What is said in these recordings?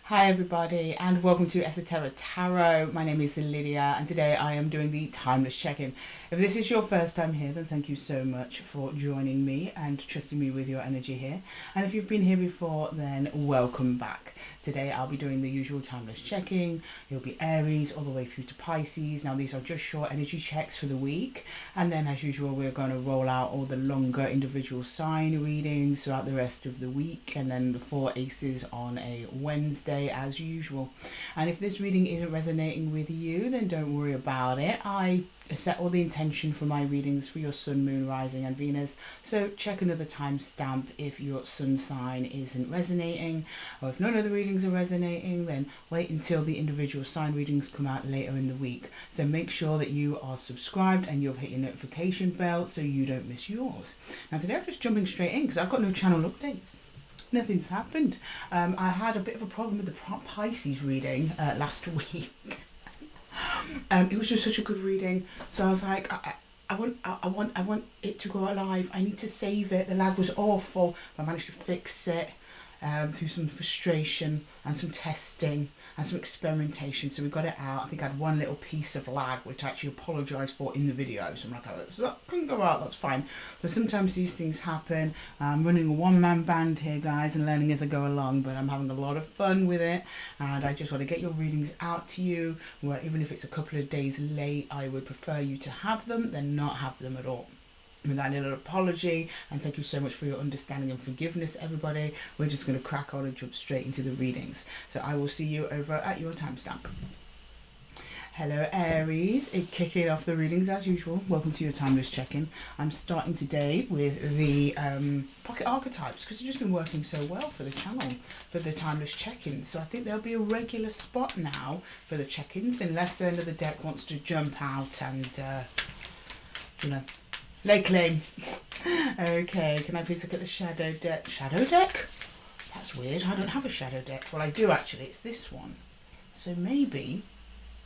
Hi everybody and welcome to Esoteric Tarot. My name is Lydia and today I am doing the timeless check-in. If this is your first time here, then thank you so much for joining me and trusting me with your energy here. And if you've been here before, then welcome back. Today I'll be doing the usual timeless check-in. It'll be Aries all the way through to Pisces. Now these are just short energy checks for the week, and then as usual we're going to roll out all the longer individual sign readings throughout the rest of the week, and then the 4 aces on a Wednesday as usual. And if this reading isn't resonating with you, then don't worry about it. I set all the intention for my readings for your sun, moon, rising and Venus, so check another timestamp if your sun sign isn't resonating, or if none of the readings are resonating, then wait until the individual sign readings come out later in the week. So make sure that you are subscribed and you've hit your notification bell so you don't miss yours. Now today I'm just jumping straight in because I've got no channel updates. Nothing's happened. I had a bit of a problem with the Pisces reading last week. It was just such a good reading, so I was like, I want it to go live. I need to save it. The lag was awful. I managed to fix it through some frustration and some testing and some experimentation. So we got it out. I think I had one little piece of lag, which I actually apologised for in the video. So I'm like, oh, so that couldn't go out. That's fine. But sometimes these things happen. I'm running a one-man band here, guys, and learning as I go along. But I'm having a lot of fun with it, and I just want to get your readings out to you. Where even if it's a couple of days late, I would prefer you to have them than not have them at all. With that little apology, and thank you so much for your understanding and forgiveness, everybody. We're just going to crack on and jump straight into the readings. So I will see you over at your timestamp. Hello Aries, kicking off the readings as usual. Welcome to your timeless check-in. I'm starting today with the pocket archetypes because they've just been working so well for the channel for the timeless check-ins. So I think there'll be a regular spot now for the check-ins, unless the end of the deck wants to jump out and you know, lay claim. Okay, can I please look at the shadow deck? Shadow deck? That's weird. I don't have a shadow deck. Well, I do actually. It's this one. So maybe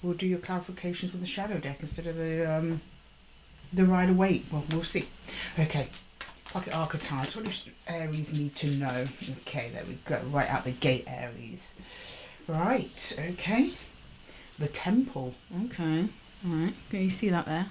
we'll do your clarifications with the shadow deck instead of the Rider-Waite. Well, we'll see. Okay. Pocket archetypes. What does Aries need to know? Okay, there we go. Right out the gate, Aries. Right. Okay. The temple. Okay. All right. Can you see that there?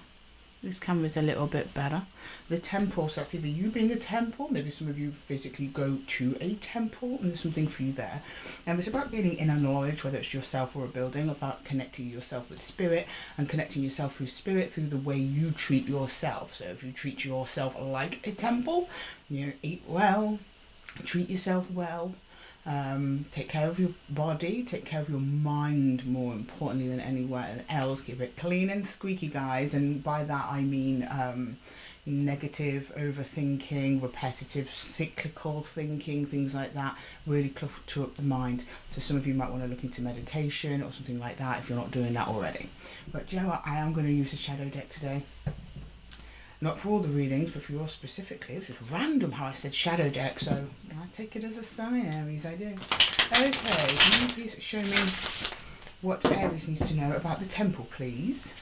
This camera's a little bit better. The temple, so that's either you being a temple, maybe some of you physically go to a temple, and there's something for you there. It's about gaining inner knowledge, whether it's yourself or a building, about connecting yourself with spirit, and connecting yourself through spirit through the way you treat yourself. So if you treat yourself like a temple, you know, eat well, treat yourself well, take care of your body, take care of your mind more importantly than anywhere else. Keep it clean and squeaky, guys, and by that I mean negative overthinking, repetitive cyclical thinking, things like that really clutter up the mind. So some of you might want to look into meditation or something like that if you're not doing that already. But you know what, I am going to use the shadow deck today. Not for all the readings, but for yours specifically. It was just random how I said shadow deck, so I take it as a sign, Aries, I do. Okay, can you please show me what Aries needs to know about the temple, please?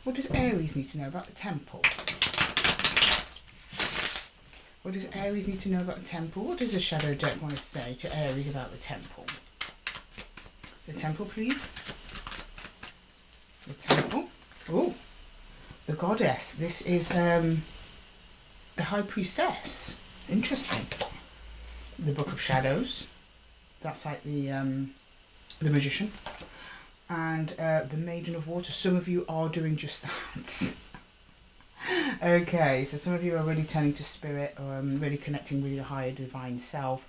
What does Aries need to know about the temple? What does Aries need to know about the temple? What does the shadow deck want to say to Aries about the temple? The temple, please. The temple. Oh. The goddess. This is the high priestess. Interesting. The book of shadows. That's like the magician. And the maiden of water. Some of you are doing just that. Okay, so some of you are really turning to spirit, or really connecting with your higher divine self.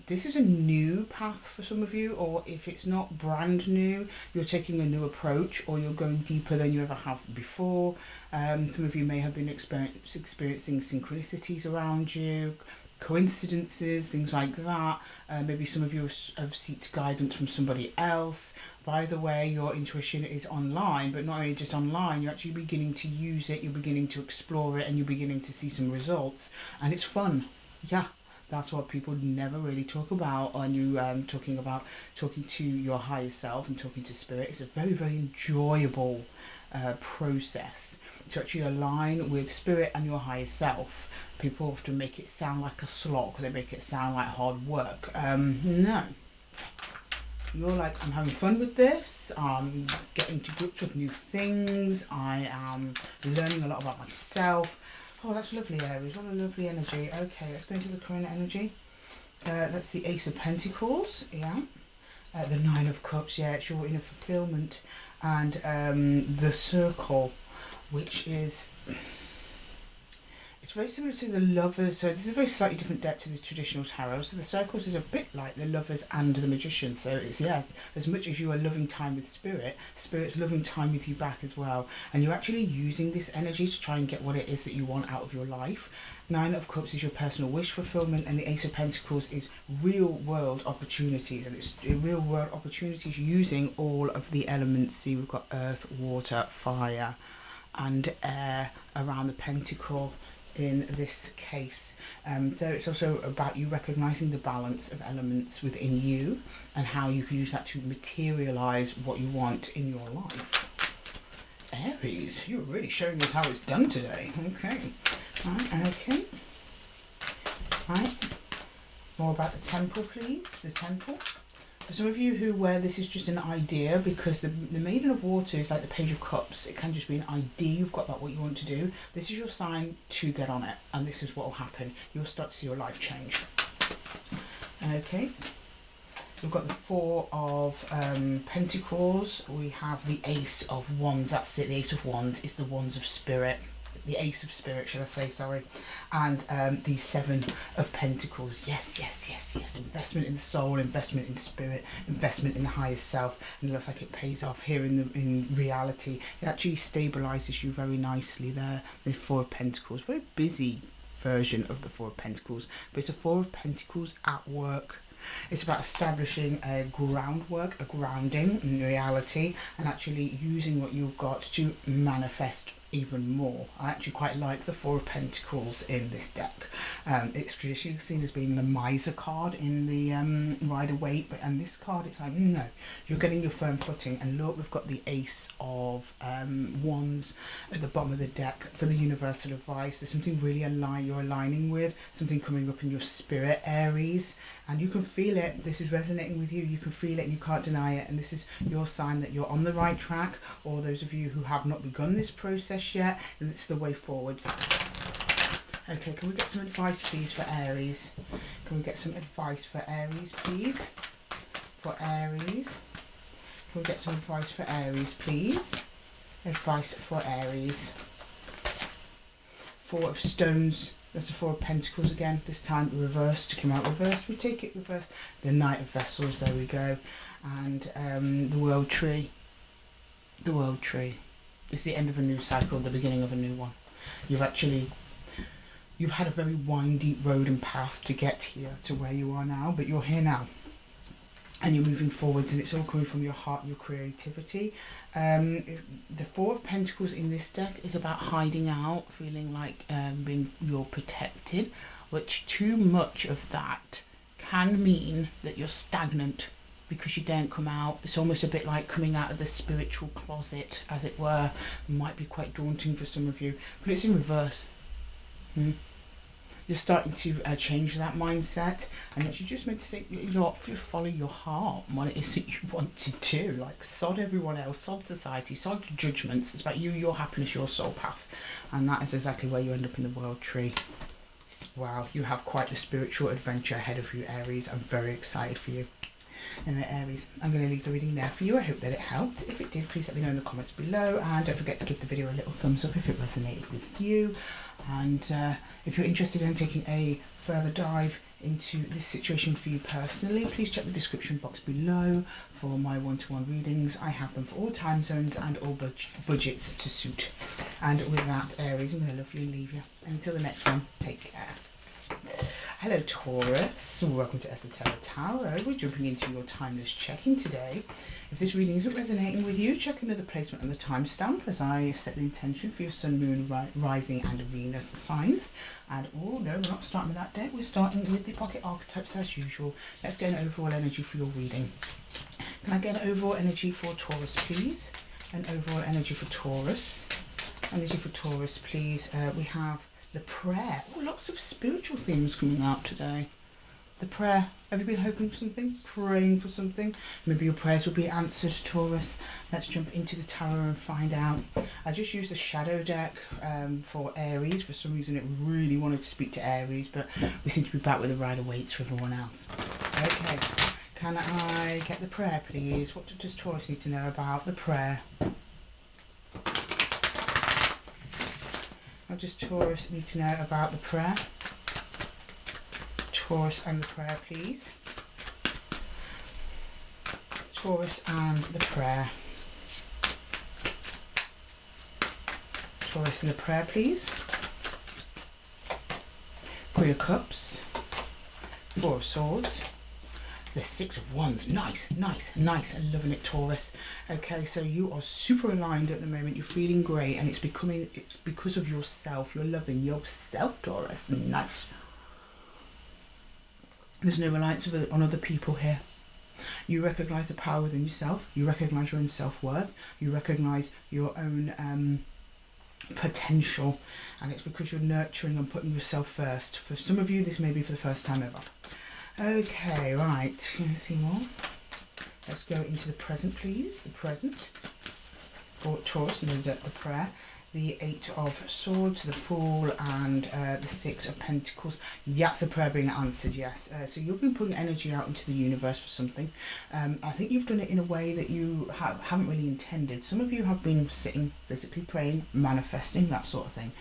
This is a new path for some of you, or if it's not brand new, you're taking a new approach, or you're going deeper than you ever have before. Some of you may have been experiencing synchronicities around you, coincidences, things like that. Maybe some of you have sought guidance from somebody else. By the way, your intuition is online, but not only just online, you're actually beginning to use it, you're beginning to explore it, and you're beginning to see some results, and it's fun. Yeah. That's what people never really talk about when you talking to your higher self and talking to spirit. It's a very, very enjoyable process to actually align with spirit and your higher self. People often make it sound like a slog. They make it sound like hard work. No. You're like, I'm having fun with this, I'm getting to grips with new things, I am learning a lot about myself. Oh, that's lovely, Aries. What a lovely energy. Okay, let's go into the current energy. That's the Ace of Pentacles, yeah. The Nine of Cups, yeah, it's your inner fulfillment. And the Circle, which is... It's very similar to the Lovers, so this is a very slightly different deck to the traditional tarot. So the Circles is a bit like the Lovers and the Magician. So it's, yeah, as much as you are loving time with Spirit, Spirit's loving time with you back as well. And you're actually using this energy to try and get what it is that you want out of your life. Nine of Cups is your personal wish fulfillment, and the Ace of Pentacles is real world opportunities. And it's real world opportunities using all of the elements. See, we've got earth, water, fire, and air around the pentacle in this case. So it's also about you recognizing the balance of elements within you and how you can use that to materialize what you want in your life. Aries, you're really showing us how it's done today. Okay. Right, okay. Right. More about the Temple, please. The Temple. For some of you who where this is just an idea, because the Maiden of Water is like the Page of Cups. It can just be an idea you've got about what you want to do. This is your sign to get on it, and this is what will happen. You'll start to see your life change. Okay. We've got the Four of Pentacles. We have the Ace of Wands. That's it. The Ace of Wands is the Wands of Spirit. The Ace of Spirit, should I say, sorry. And the Seven of Pentacles. Yes, yes, yes, yes. Investment in the soul, investment in spirit, investment in the highest self. And it looks like it pays off here in reality. It actually stabilizes you very nicely there. The Four of Pentacles. Very busy version of the Four of Pentacles. But it's a Four of Pentacles at work. It's about establishing a groundwork, a grounding in reality, and actually using what you've got to manifest even more. I actually quite like the Four of Pentacles in this deck. It's traditionally seen as being the miser card in the Rider-Waite, but and this card, it's like, no, you're getting your firm footing. And look, we've got the Ace of Wands at the bottom of the deck for the universal advice. There's something really you're aligning with, something coming up in your spirit, Aries, and you can feel it. This is resonating with you. You can feel it and you can't deny it. And this is your sign that you're on the right track. Or those of you who have not begun this process yet, and it's the way forwards. Okay, can we get some advice please for Aries? Can we get some advice for Aries please? For Aries. Can we get some advice for Aries please? Advice for Aries. Four of Stones. That's the Four of Pentacles again. This time reversed. Came out reversed. We take it reversed. The Knight of Vessels. There we go. And the World Tree. The World Tree. It's the end of a new cycle, the beginning of a new one. You've had a very windy road and path to get here to where you are now, but you're here now. And you're moving forwards, and it's all coming from your heart, your creativity. The Four of Pentacles in this deck is about hiding out, feeling like you're protected, which too much of that can mean that you're stagnant because you don't come out. It's almost a bit like coming out of the spiritual closet, as it were. It might be quite daunting for some of you, but it's in reverse. You're starting to change that mindset, and that you're just meant to say, you know what, follow your heart and what it is that you want to do. Like, sod everyone else, sod society, sod judgments. It's about you, your happiness, your soul path, and that is exactly where you end up in the World Tree. Wow, you have quite the spiritual adventure ahead of you, Aries. I'm very excited for you. Anyway, Aries, I'm going to leave the reading there for you. I hope that it helped. If it did, please let me know in the comments below, and don't forget to give the video a little thumbs up if it resonated with you. And if you're interested in taking a further dive into this situation for you personally, please check the description box below for my one-to-one readings. I have them for all time zones and all budgets to suit. And with that, Aries, I'm going to love you and leave you. And until the next one, take care. Hello Taurus, welcome to Esoteric Tarot. We're jumping into your timeless check-in today. If this reading isn't resonating with you, check another placement and the timestamp as I set the intention for your Sun, Moon, Rising and Venus signs. And oh no, we're not starting with that deck, we're starting with the pocket archetypes as usual. Let's get an overall energy for your reading. Can I get an overall energy for Taurus please? An overall energy for Taurus. Energy for Taurus please. We have the prayer. Oh, lots of spiritual themes coming out today. The prayer. Have you been hoping for something? Praying for something? Maybe your prayers will be answered, Taurus. Let's jump into the tarot and find out. I just used the shadow deck for Aries. For some reason it really wanted to speak to Aries, but we seem to be back with the Rider-Waite for everyone else. Okay, can I get the prayer, please? What does Taurus need to know about the prayer? What does Taurus need to know about the prayer? Taurus and the prayer, please. Taurus and the prayer. Taurus and the prayer, please. Queen of Cups. Four of Swords. The Six of Wands. Nice, nice, nice. I'm loving it, Taurus. Okay, so you are super aligned at the moment. You're feeling great, and it's because of yourself. You're loving yourself, Taurus. Nice. There's no reliance on other people here. You recognise the power within yourself. You recognise your own self-worth. You recognise your own potential. And it's because you're nurturing and putting yourself first. For some of you, this may be for the first time ever. Okay, right. Can you see more? Let's go into the present, please. The present for Taurus, and the prayer. The Eight of Swords, the Fool, and the Six of Pentacles. That's the prayer being answered, yes. So you've been putting energy out into the universe for something. I think you've done it in a way that you haven't really intended. Some of you have been sitting, physically praying, manifesting, that sort of thing.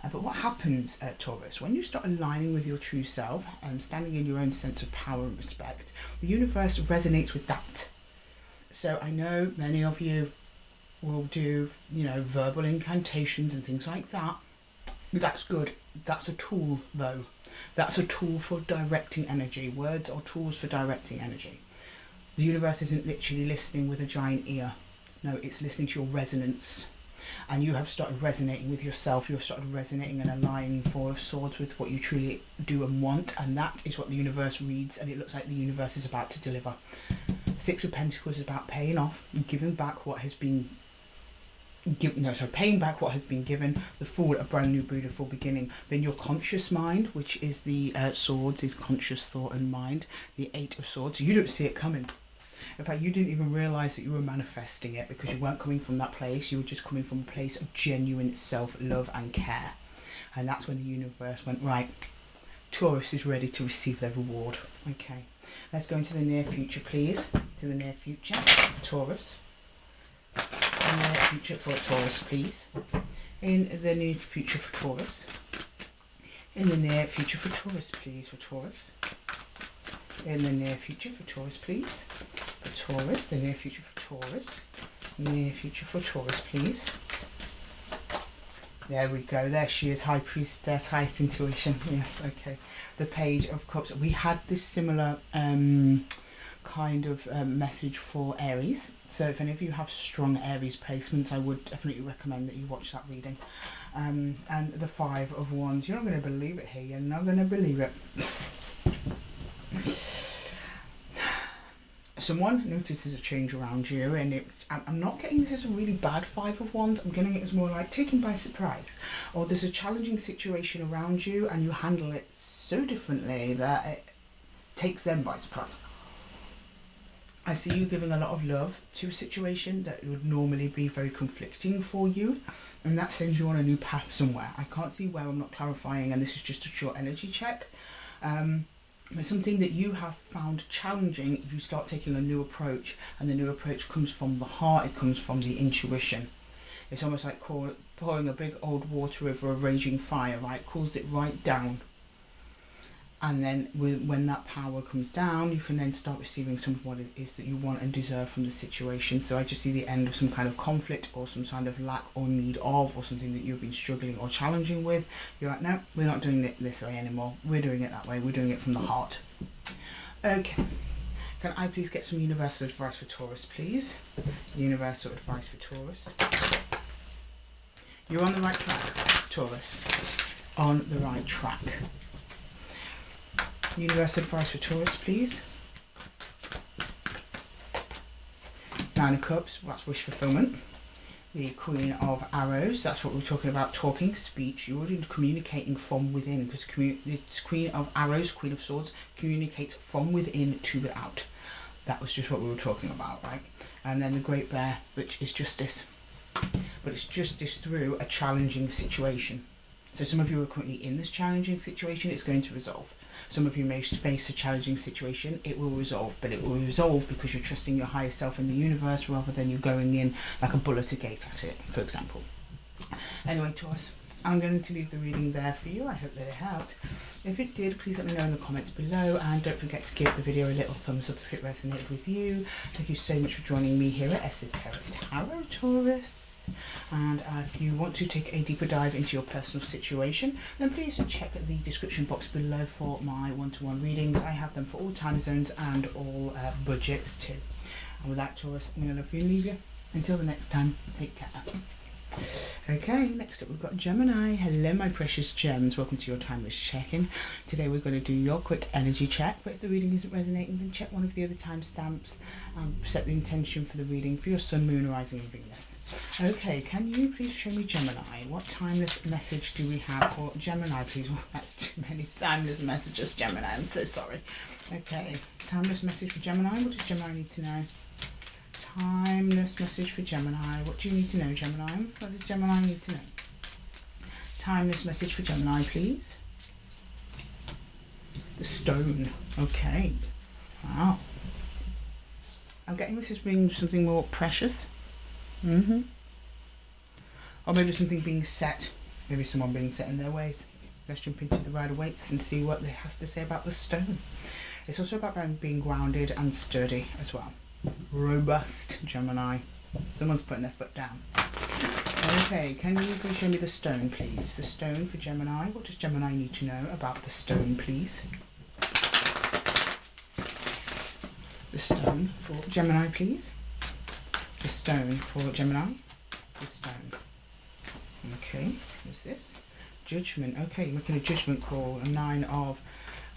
But what happens, Taurus, when you start aligning with your true self and standing in your own sense of power and respect, the universe resonates with that. So I know many of you will do, verbal incantations and things like that. That's good. That's a tool, though. That's a tool for directing energy. Words are tools for directing energy. The universe isn't literally listening with a giant ear. No, it's listening to your resonance. And you have started resonating with yourself. You've started resonating and aligning Four of Swords with what you truly do and want. And that is what the universe reads. And it looks like the universe is about to deliver. Six of Pentacles is about paying off, giving back what has been paying back what has been given. The Fool, a brand new beautiful beginning. Then your conscious mind, which is the Swords, is conscious thought and mind. The Eight of Swords, you don't see it coming. In fact, you didn't even realise that you were manifesting it because you weren't coming from that place. You were just coming from a place of genuine self-love and care. And that's when the universe went, right, Taurus is ready to receive their reward. Okay, let's go into the near future, please. To the near future, Taurus. In the near future for Taurus, please. In the near future for Taurus. In the near future for Taurus, please, for Taurus. In the near future for Taurus, please. For Taurus, the near future for Taurus. Near future for Taurus, please. There we go. There she is, High Priestess, highest intuition. Yes, okay. The Page of Cups. We had this similar kind of message for Aries. So if any of you have strong Aries placements, I would definitely recommend that you watch that reading. And the Five of Wands. You're not going to believe it here. You're not going to believe it. Someone notices a change around you, and I'm not getting this as a really bad Five of Wands. I'm getting it as more like taken by surprise, or there's a challenging situation around you and you handle it so differently that it takes them by surprise. I see you giving a lot of love to a situation that would normally be very conflicting for you, and that sends you on a new path somewhere. I can't see where, I'm not clarifying, and this is just a short energy check. It's something that you have found challenging. You start taking a new approach, and the new approach comes from the heart. It comes from the intuition. It's almost like pouring a big old water over a raging fire, right? Cools it right down, and then when that power comes down, you can then start receiving some of what it is that you want and deserve from the situation. So I just see the end of some kind of conflict or some kind of lack or need of, or something that you've been struggling or challenging with. You're like, no, we're not doing it this way anymore. We're doing it that way. We're doing it from the heart. Okay. Can I please get some universal advice for Taurus, please? Universal advice for Taurus. You're on the right track, Taurus. On the right track. Universal advice for Taurus, please. Nine of Cups, that's wish fulfillment. the Queen of Arrows. That's what we're talking about, talking, speech. You're already communicating from within, because the Queen of Arrows, Queen of Swords, communicates from within to without. That was just what we were talking about, right? And then the Great Bear, which is justice. But it's justice through a challenging situation. So some of you are currently in this challenging situation, it's going to resolve. Some of you may face a challenging situation, it will resolve, but it will resolve because you're trusting your higher self in the universe rather than you going in like a bull at a gate at it, for example. Anyway, Taurus, I'm going to leave the reading there for you. I hope that it helped. If it did, please let me know in the comments below, and don't forget to give the video a little thumbs up if it resonated with you. Thank you so much for joining me here at Esoteric Tarot, Taurus. And if you want to take a deeper dive into your personal situation, then please check the description box below for my one-to-one readings. I have them for all time zones and all budgets too. And with that, Taurus, I'm going to love you and leave you. Until the next time, take care. Okay, next up we've got Gemini. Hello my precious gems, welcome to your timeless check-in. Today we're going to do your quick energy check, but if the reading isn't resonating, then check one of the other timestamps and set the intention for the reading for your sun, moon, rising and Venus. Okay, can you please show me Gemini? What timeless message do we have for Gemini, please? Oh, that's too many timeless messages, Gemini, I'm so sorry. Okay, timeless message for Gemini. What does Gemini need to know? Timeless message for Gemini. What do you need to know, Gemini? What does Gemini need to know? Timeless message for Gemini, please. The stone. Okay. Wow. I'm getting this as being something more precious. Or maybe something being set. Maybe someone being set in their ways. Let's jump into the Rider-Waite and see what it has to say about the stone. It's also about being grounded and sturdy as well. Robust, Gemini. Someone's putting their foot down. Okay, can you please show me the stone, please? The stone for Gemini. What does Gemini need to know about the stone, please? The stone for Gemini, please. The stone for Gemini. The stone. Okay, what's this? Judgment. Okay, you're making a judgment call. A 9 of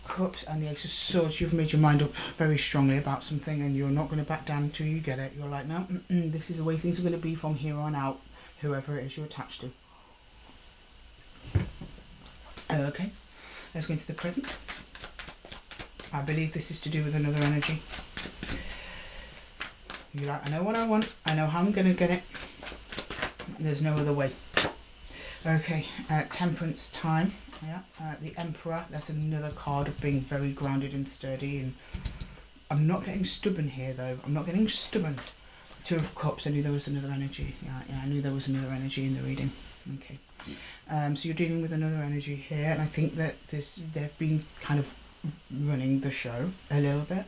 Cups and the Ace of Swords. You've made your mind up very strongly about something and you're not going to back down until you get it. You're like, no, this is the way things are going to be from here on out, whoever it is you're attached to. Okay, let's go into the present. I believe this is to do with another energy. You're like, I know what I want, I know how I'm going to get it, there's no other way. Okay, temperance time. Yeah, the Emperor, that's another card of being very grounded and sturdy. And I'm not getting stubborn here though. I'm not getting stubborn. 2 of Cups, I knew there was another energy. Yeah, I knew there was another energy in the reading. Okay, so you're dealing with another energy here, and I think that they've been kind of running the show a little bit.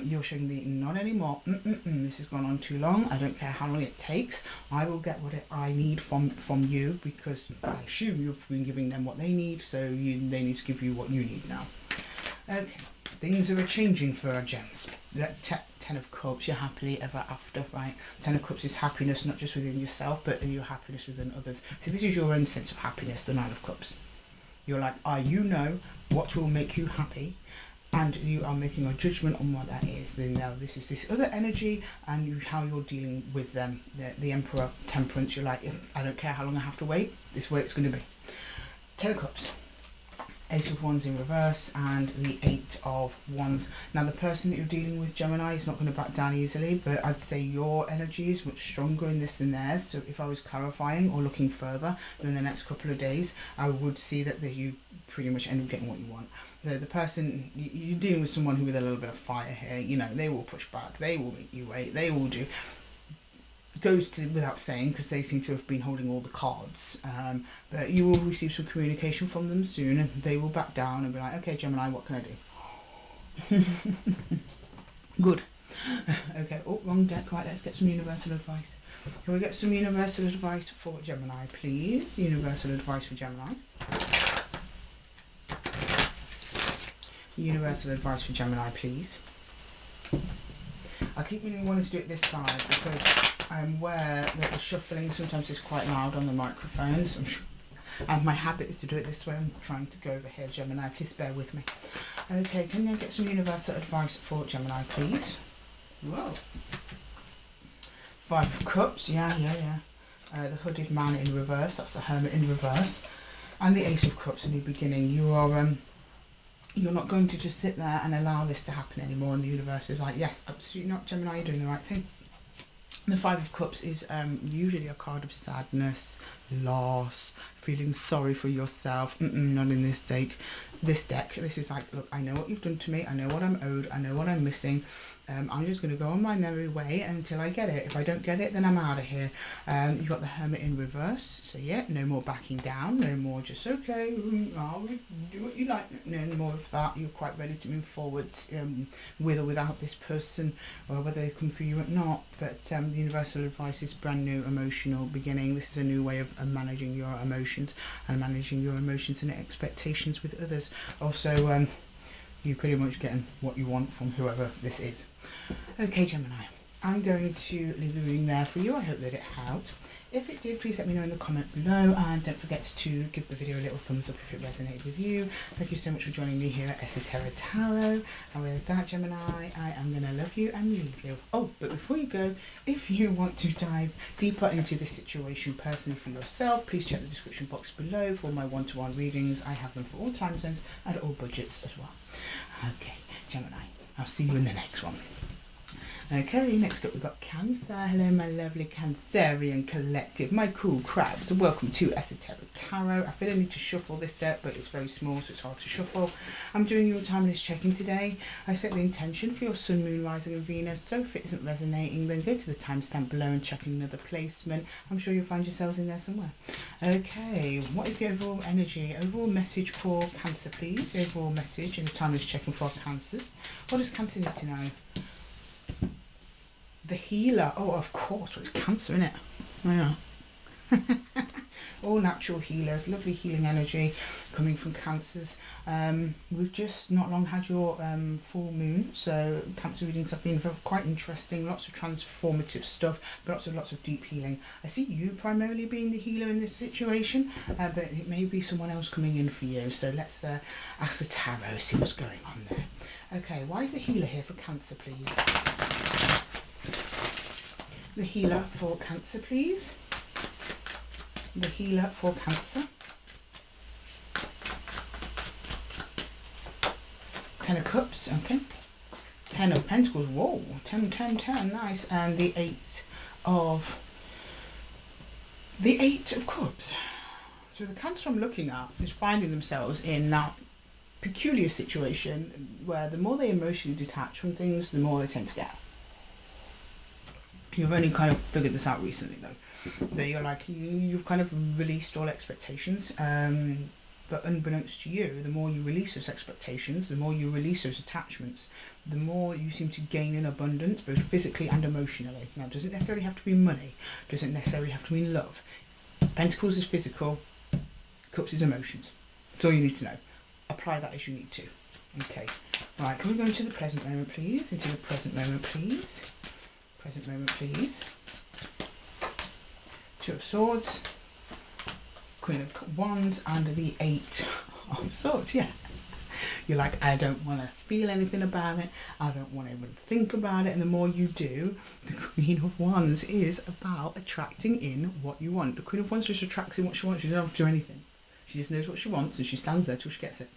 You're showing me not anymore. This has gone on too long. I don't care how long it takes. I will get what I need from you, because I assume you've been giving them what they need, so they need to give you what you need now. Okay, things are changing for our gems. That 10 of Cups, you're happily ever after, right? 10 of Cups is happiness, not just within yourself, but your happiness within others. So this is your own sense of happiness, the 9 of Cups. You're like, you know what will make you happy, and you are making a judgment on what that is. Then now this is this other energy and how you're dealing with them. The Emperor, temperance, you're like, I don't care how long I have to wait, this is where it's going to be. 10 of Cups, Ace of Wands in reverse, and the 8 of Wands. Now the person that you're dealing with, Gemini, is not going to back down easily, but I'd say your energy is much stronger in this than theirs. So if I was clarifying or looking further than the next couple of days, I would see that you pretty much end up getting what you want. The person, you're dealing with someone who with a little bit of fire here, you know, they will push back, they will make you wait, they will do. Goes to without saying, because they seem to have been holding all the cards, but you will receive some communication from them soon, and they will back down and be like, okay Gemini, what can I do? Good. Okay, oh, wrong deck. Right, let's get some universal advice. Can we get some universal advice for Gemini, please? Universal advice for Gemini. Universal advice for Gemini, please. I keep really wanting to do it this side because I'm aware that the shuffling sometimes is quite loud on the microphones. And my habit is to do it this way. I'm trying to go over here, Gemini. Please bear with me. Okay, can you get some universal advice for Gemini, please? Whoa. 5 of Cups. Yeah. the Hooded Man in reverse, that's the Hermit in reverse, and the Ace of Cups, a new beginning. You're not going to just sit there and allow this to happen anymore, and the universe is like, yes, absolutely not, Gemini, you're doing the right thing. The Five of Cups is usually a card of sadness, loss, feeling sorry for yourself. Not in this deck. This is like, look, I know what you've done to me. I know what I'm owed. I know what I'm missing. I'm just going to go on my merry way until I get it. If I don't get it, then I'm out of here. You've got the Hermit in reverse. So yeah, no more backing down. No more just, okay, I'll do what you like. No more of that. You're quite ready to move forwards with or without this person, or whether they come through you or not. But the universal advice is brand new emotional beginning. This is a new way of managing your emotions and expectations with others. Also, you're pretty much getting what you want from whoever this is. Okay, Gemini, I'm going to leave the reading there for you. I hope that it helped. If it did, please let me know in the comment below, and don't forget to give the video a little thumbs up if it resonated with you. Thank you so much for joining me here at Esoteric Tarot. And with that, Gemini, I am going to love you and leave you. Oh, but before you go, if you want to dive deeper into this situation personally for yourself, please check the description box below for my one-to-one readings. I have them for all time zones and all budgets as well. Okay, Gemini, I'll see you in the next one. Okay, next up we've got Cancer. Hello, my lovely Cancerian collective, my cool crabs. Welcome to Esoteric Tarot. I feel I need to shuffle this deck, but it's very small, so it's hard to shuffle. I'm doing your timeless check-in today. I set the intention for your Sun, Moon, Rising and Venus. So if it isn't resonating, then go to the timestamp below and check another placement. I'm sure you'll find yourselves in there somewhere. Okay, what is the overall energy? Overall message for Cancer, please. The overall message in the timeless check-in for our Cancers. What does Cancer need to know? The healer. Oh, of course. Well, it's Cancer, isn't it? Yeah. All natural healers. Lovely healing energy coming from Cancers. We've just not long had your full moon. So Cancer readings have been quite interesting. Lots of transformative stuff, but lots of deep healing. I see you primarily being the healer in this situation, but it may be someone else coming in for you. So let's ask the tarot, see what's going on there. Okay, why is the healer here for Cancer, please? The healer for Cancer, please. The healer for Cancer. 10 of Cups, okay. 10 of Pentacles, whoa, 10, 10, 10, nice. And the 8 of Cups. So the Cancer I'm looking at is finding themselves in that peculiar situation where the more they emotionally detach from things, the more they tend to get. You've only kind of figured this out recently, though, that you're like, you've kind of released all expectations, but unbeknownst to you, the more you release those expectations, the more you release those attachments, the more you seem to gain in abundance, both physically and emotionally. Now, it doesn't necessarily have to be money, doesn't necessarily have to mean love. Pentacles is physical, Cups is emotions. That's all you need to know. Apply that as you need to. Okay, right, can we go into the present moment, please? Into the present moment, please. Present moment, please. Two of Swords, Queen of Wands, and the 8 of Swords. Yeah, you're like, I don't want to feel anything about it. I don't want to even think about it. And the more you do, the Queen of Wands is about attracting in what you want. The Queen of Wands just attracts in what she wants. She doesn't have to do anything. She just knows what she wants, and she stands there till she gets it.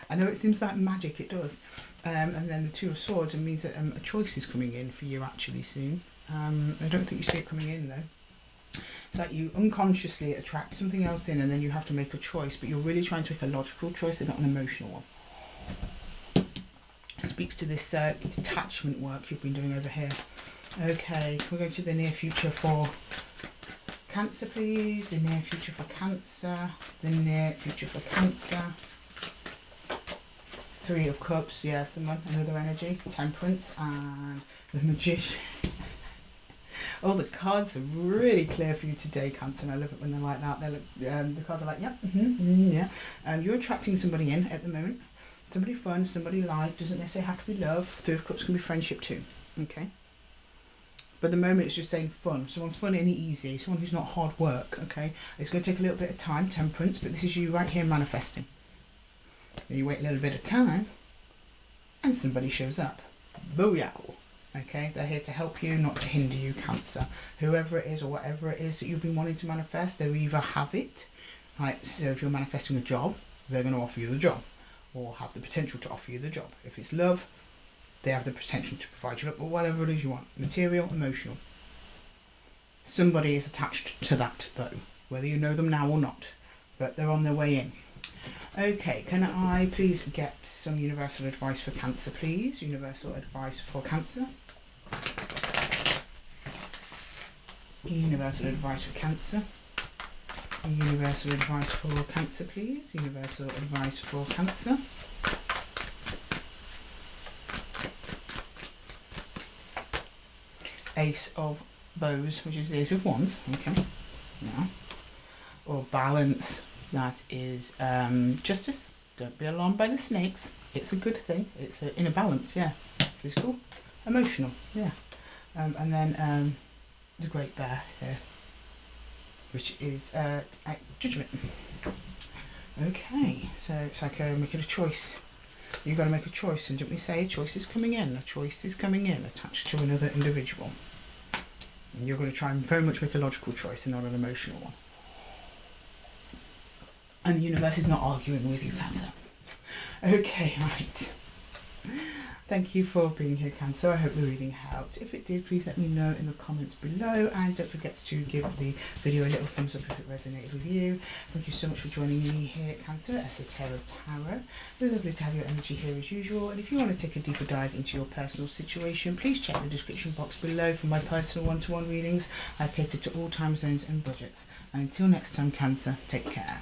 I know it seems like magic, it does. And then the Two of Swords, it means that a choice is coming in for you actually soon. I don't think you see it coming in though. It's like you unconsciously attract something else in, and then you have to make a choice, but you're really trying to make a logical choice and not an emotional one. It speaks to this detachment work you've been doing over here. Okay, we're going to the near future for Cancer, please. The near future for Cancer. The near future for Cancer. 3 of Cups, yeah, someone, another energy, Temperance, and the Magician. All the cards are really clear for you today, Cancer, and I love it when they're like that. They look, the cards are like, yep, yeah. You're attracting somebody in at the moment. Somebody fun, somebody light, doesn't necessarily have to be love. 3 of Cups can be friendship too, okay? But at the moment it's just saying fun, someone fun and easy, someone who's not hard work, okay? It's going to take a little bit of time, Temperance, but this is you right here manifesting. Then you wait a little bit of time and somebody shows up. Booyah. Okay, they're here to help you, not to hinder you, Cancer. Whoever it is or whatever it is that you've been wanting to manifest, they will either have it, right? So if you're manifesting a job, they're going to offer you the job, or have the potential to offer you the job. If it's love, they have the potential to provide you love, or whatever it is you want, material, emotional. Somebody is attached to that though, whether you know them now or not, but they're on their way in. Okay, can I please get some universal advice for Cancer, please? Universal advice for Cancer. Universal advice for Cancer. Universal advice for Cancer, please. Universal advice for Cancer. Ace of Woes, which is the Ace of Wands. Okay. Yeah. Or Balance. That is Justice. Don't be alarmed by the snakes. It's a good thing. It's in a balance, yeah. Physical, emotional, yeah. And then the Great Bear here, which is Judgment. Okay, so it's like making a choice. You've got to make a choice, and don't we say a choice is coming in? A choice is coming in, attached to another individual. And you're going to try and very much make a logical choice and not an emotional one. And the universe is not arguing with you, Cancer. Okay, right. Thank you for being here, Cancer. I hope the reading helped. If it did, please let me know in the comments below. And don't forget to give the video a little thumbs up if it resonated with you. Thank you so much for joining me here, Cancer, at Esoteric Tarot. It's lovely to have your energy here as usual. And if you want to take a deeper dive into your personal situation, please check the description box below for my personal one-to-one readings. I cater to all time zones and budgets. And until next time, Cancer, take care.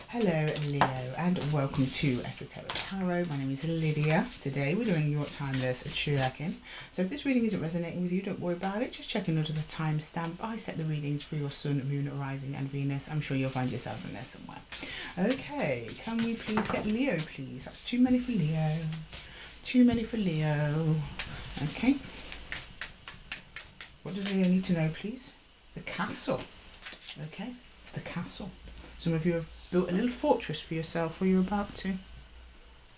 Hello Leo and welcome to Esoteric Tarot. My name is Lydia. Today we're doing your timeless check-in. So if this reading isn't resonating with you, don't worry about it. Just check in under the timestamp. I set the readings for your Sun, Moon, Rising and Venus. I'm sure you'll find yourselves in there somewhere. Okay, can we please get Leo, please? That's too many for Leo. Too many for Leo. Okay. What does Leo need to know, please? The castle. Okay, the castle. Some of you have built a little fortress for yourself, or you're about to.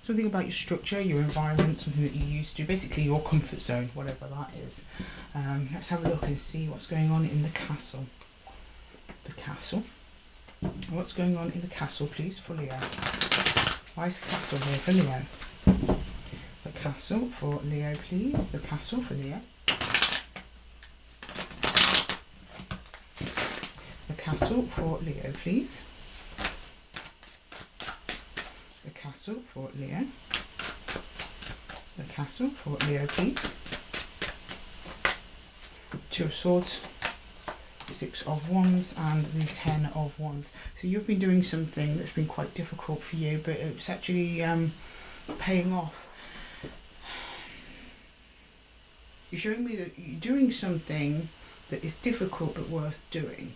Something about your structure, your environment, something that you used to, basically your comfort zone, whatever that is. Let's have a look and see what's going on in the castle. The castle. What's going on in the castle, please, for Leo? Why is the castle here for Leo? The castle for Leo, please. The castle for Leo. The castle for Leo, please. The castle for Leo. The castle for Leo, please. Two of Swords, Six of Wands, and the Ten of Wands. So you've been doing something that's been quite difficult for you, but it's actually paying off. You're showing me that you're doing something that is difficult but worth doing.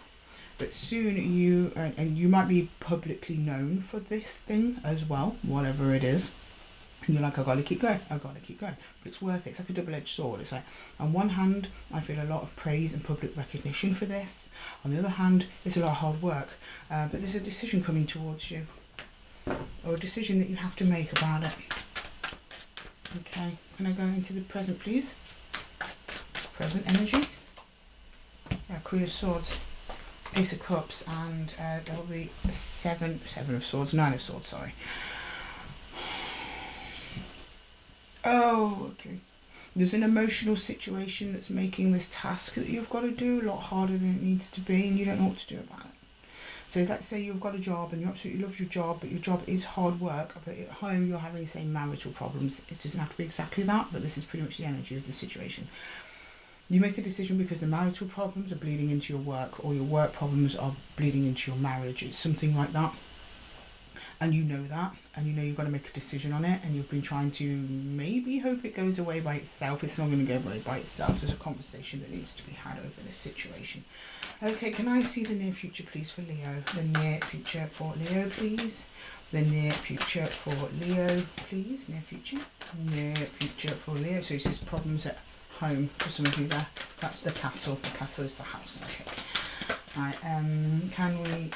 But soon you, and you might be publicly known for this thing as well, whatever it is. And you're like, I've got to keep going, I've got to keep going. But it's worth it. It's like a double-edged sword. It's like, on one hand, I feel a lot of praise and public recognition for this. On the other hand, it's a lot of hard work. But there's a decision coming towards you. Or a decision that you have to make about it. Okay, can I go into the present, please? Present energy. Yeah, Queen of Swords. Ace of Cups and the Seven of Swords, Nine of Swords, sorry. Oh, okay. There's an emotional situation that's making this task that you've got to do a lot harder than it needs to be, and you don't know what to do about it. So let's say you've got a job and you absolutely love your job, but your job is hard work, but at home you're having, say, marital problems. It doesn't have to be exactly that, but this is pretty much the energy of the situation. You make a decision because the marital problems are bleeding into your work, or your work problems are bleeding into your marriage. It's something like that. And you know that, and you know you've got to make a decision on it, and you've been trying to maybe hope it goes away by itself. It's not going to go away by itself. There's a conversation that needs to be had over this situation. Okay, can I see the near future, please, for Leo? The near future for Leo, please. The near future for Leo, please. Near future. Near future for Leo. So it says problems at home for some of you there. That's the castle. The castle is the house. Okay. Right. Can we?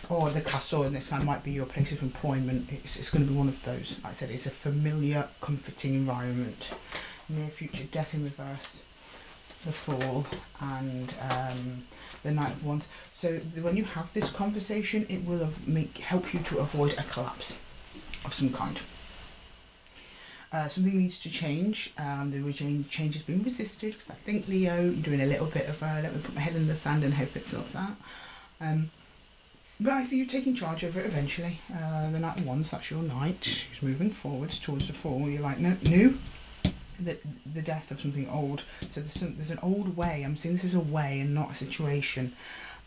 Or the castle, and this might be your place of employment. It's going to be one of those. Like I said, it's a familiar, comforting environment. near future, death in reverse, the Fool, and the Knight of Wands. So when you have this conversation, it will help you to avoid a collapse of some kind. Something needs to change. The change has been resisted, because I think, Leo, you're doing a little bit of let me put my head in the sand and hope it sorts out. But I see you taking charge over it eventually. The Knight of Wands, that's your knight, who's moving forwards towards the Fool. You're like, no, new. The death of something old. So there's an old way. I'm seeing this as a way and not a situation.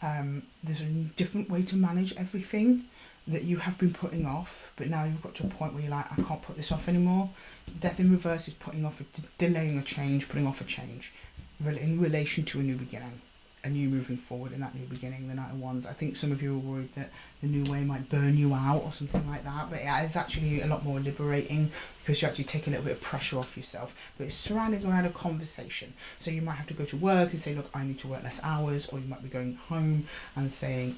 There's a different way to manage everything that you have been putting off, but now you've got to a point where you're like, I can't put this off anymore. Death in reverse is putting off, delaying a change, putting off a change in relation to a new beginning, a new moving forward in that new beginning. The Knight of Wands. I think some of you are worried that the new way might burn you out or something like that, but yeah, it's actually a lot more liberating, because you actually take a little bit of pressure off yourself. But it's surrounding around a conversation. So you might have to go to work and say, look, I need to work less hours, or you might be going home and saying,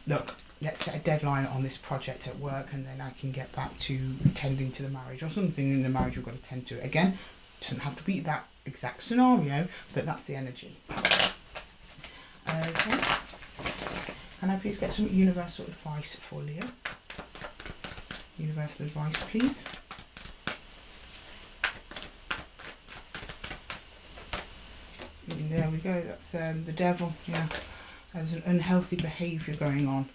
look, let's set a deadline on this project at work, and then I can get back to tending to the marriage, or something in the marriage you've got to tend to. Again, it doesn't have to be that exact scenario, but that's the energy. Okay. Can I please get some universal advice for Leo? Universal advice, please. There we go. That's the devil. Yeah. There's an unhealthy behaviour going on.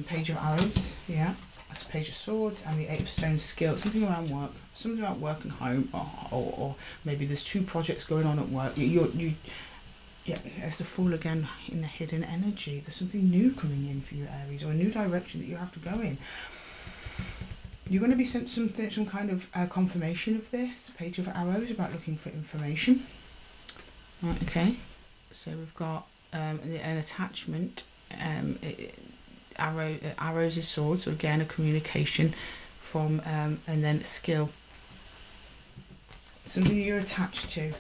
Page of Arrows, yeah, that's Page of Swords, and the Eight of Stones. Skill, something around work, something about work and home, or maybe there's two projects going on at work. Yeah, there's the Fool again in the hidden energy. There's something new coming in for you, Aries, or a new direction that you have to go in. You're going to be sent some kind of confirmation of this. Page of Arrows, about looking for information. Right, okay, so we've got an attachment. Arrows is swords, so again a communication from and then skill, something you're attached to.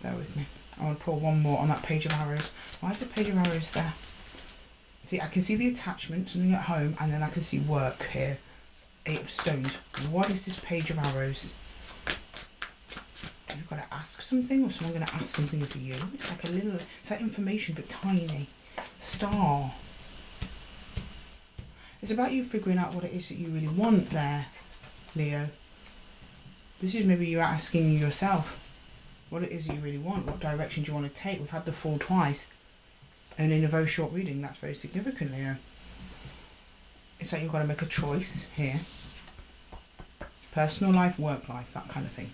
Bear with me, I want to pull one more on that Page of Arrows. Why is the Page of Arrows there? See, I can see the attachment, something at home, and then I can see work here. Eight of Stones. What is this Page of Arrows? You've got to ask something, or someone going to ask something of you. It's like it's like information, but tiny. Star. It's about you figuring out what it is that you really want there, Leo. This is maybe you asking yourself what it is that you really want. What direction do you want to take? We've had the Fool twice, and in a very short reading, that's very significant, Leo. It's like you've got to make a choice here. Personal life, work life, that kind of thing.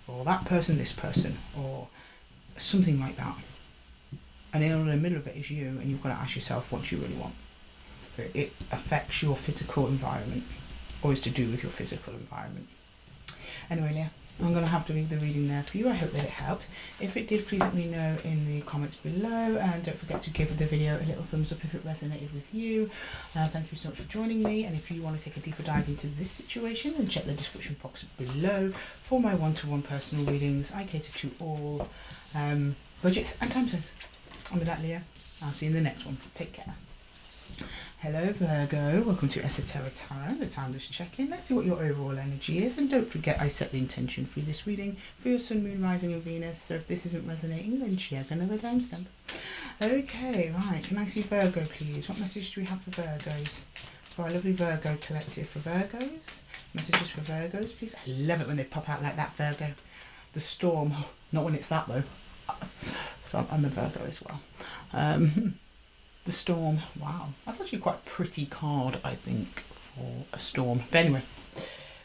Or that person, this person, or something like that. And in the middle of it is you, and you've got to ask yourself what you really want. It affects your physical environment, or is to do with your physical environment. Anyway, Leah, I'm going to have to leave the reading there for you. I hope that it helped. If it did, please let me know in the comments below, and don't forget to give the video a little thumbs up if it resonated with you. Thank you so much for joining me, and if you want to take a deeper dive into this situation, then check the description box below for my one-to-one personal readings. I cater to all budgets and time zones. And with that, Leah, I'll see you in the next one. Take care. Hello Virgo, welcome to Esoteric Tarot, the timeless check-in. Let's see what your overall energy is, and don't forget I set the intention for this reading for your Sun, Moon, Rising and Venus, so if this isn't resonating then check another timestamp. Okay, right, can I see Virgo please? What message do we have for Virgos? For our lovely Virgo collective. For Virgos, messages for Virgos please. I love it when they pop out like that, Virgo. The Storm, not when it's that though. So I'm a Virgo as well. The Storm, wow, that's actually quite a pretty card, I think, for a storm. But anyway,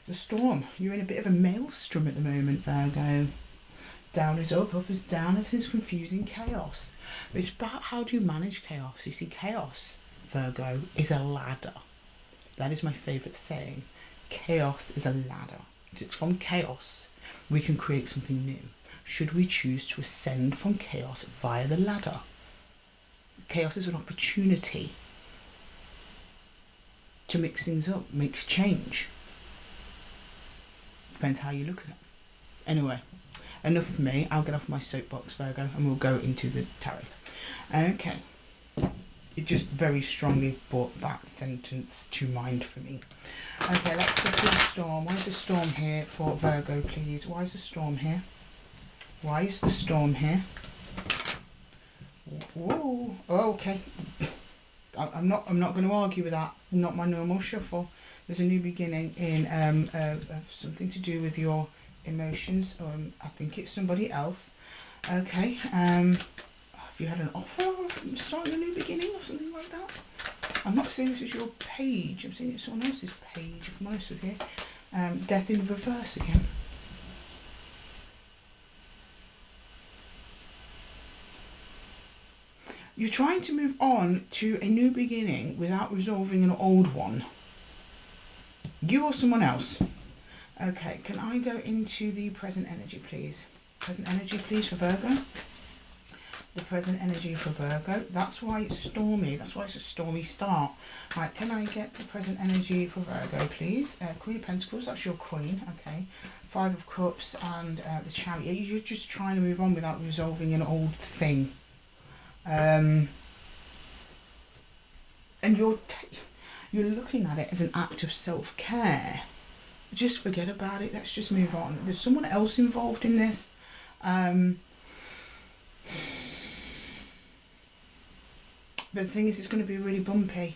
the Storm, you're in a bit of a maelstrom at the moment, Virgo. Down is up is down, everything's confusing, chaos. But it's about how do you manage chaos. You see, chaos, Virgo, is a ladder. That is my favourite saying. Chaos is a ladder. It's from chaos we can create something new. Should we choose to ascend from chaos via the ladder? Chaos is an opportunity to mix things up, make change. Depends how you look at it. Anyway, enough of me. I'll get off my soapbox, Virgo, and we'll go into the tarot. Okay. it just very strongly brought that sentence to mind for me. Okay, let's get to the storm. Why is the storm here for Virgo, please? Why is the storm here? Why is the storm here? Whoa. Oh, okay. I'm not going to argue with that. Not my normal shuffle. There's a new beginning in something to do with your emotions. I think it's somebody else. Okay. Have you had an offer of starting a new beginning or something like that? I'm not saying this is your page. I'm saying it's someone else's page, if I'm honest with you. Death in reverse again. You're trying to move on to a new beginning without resolving an old one. You or someone else. Okay, can I go into the present energy, please? Present energy, please, for Virgo. The present energy for Virgo. That's why it's stormy. That's why it's a stormy start. Right, can I get the present energy for Virgo, please? Queen of Pentacles, that's your queen. Okay. Five of Cups and the Chariot. You're just trying to move on without resolving an old thing. And you're looking at it as an act of self-care. Just forget about it. Let's just move on. There's someone else involved in this. But the thing is, it's going to be really bumpy.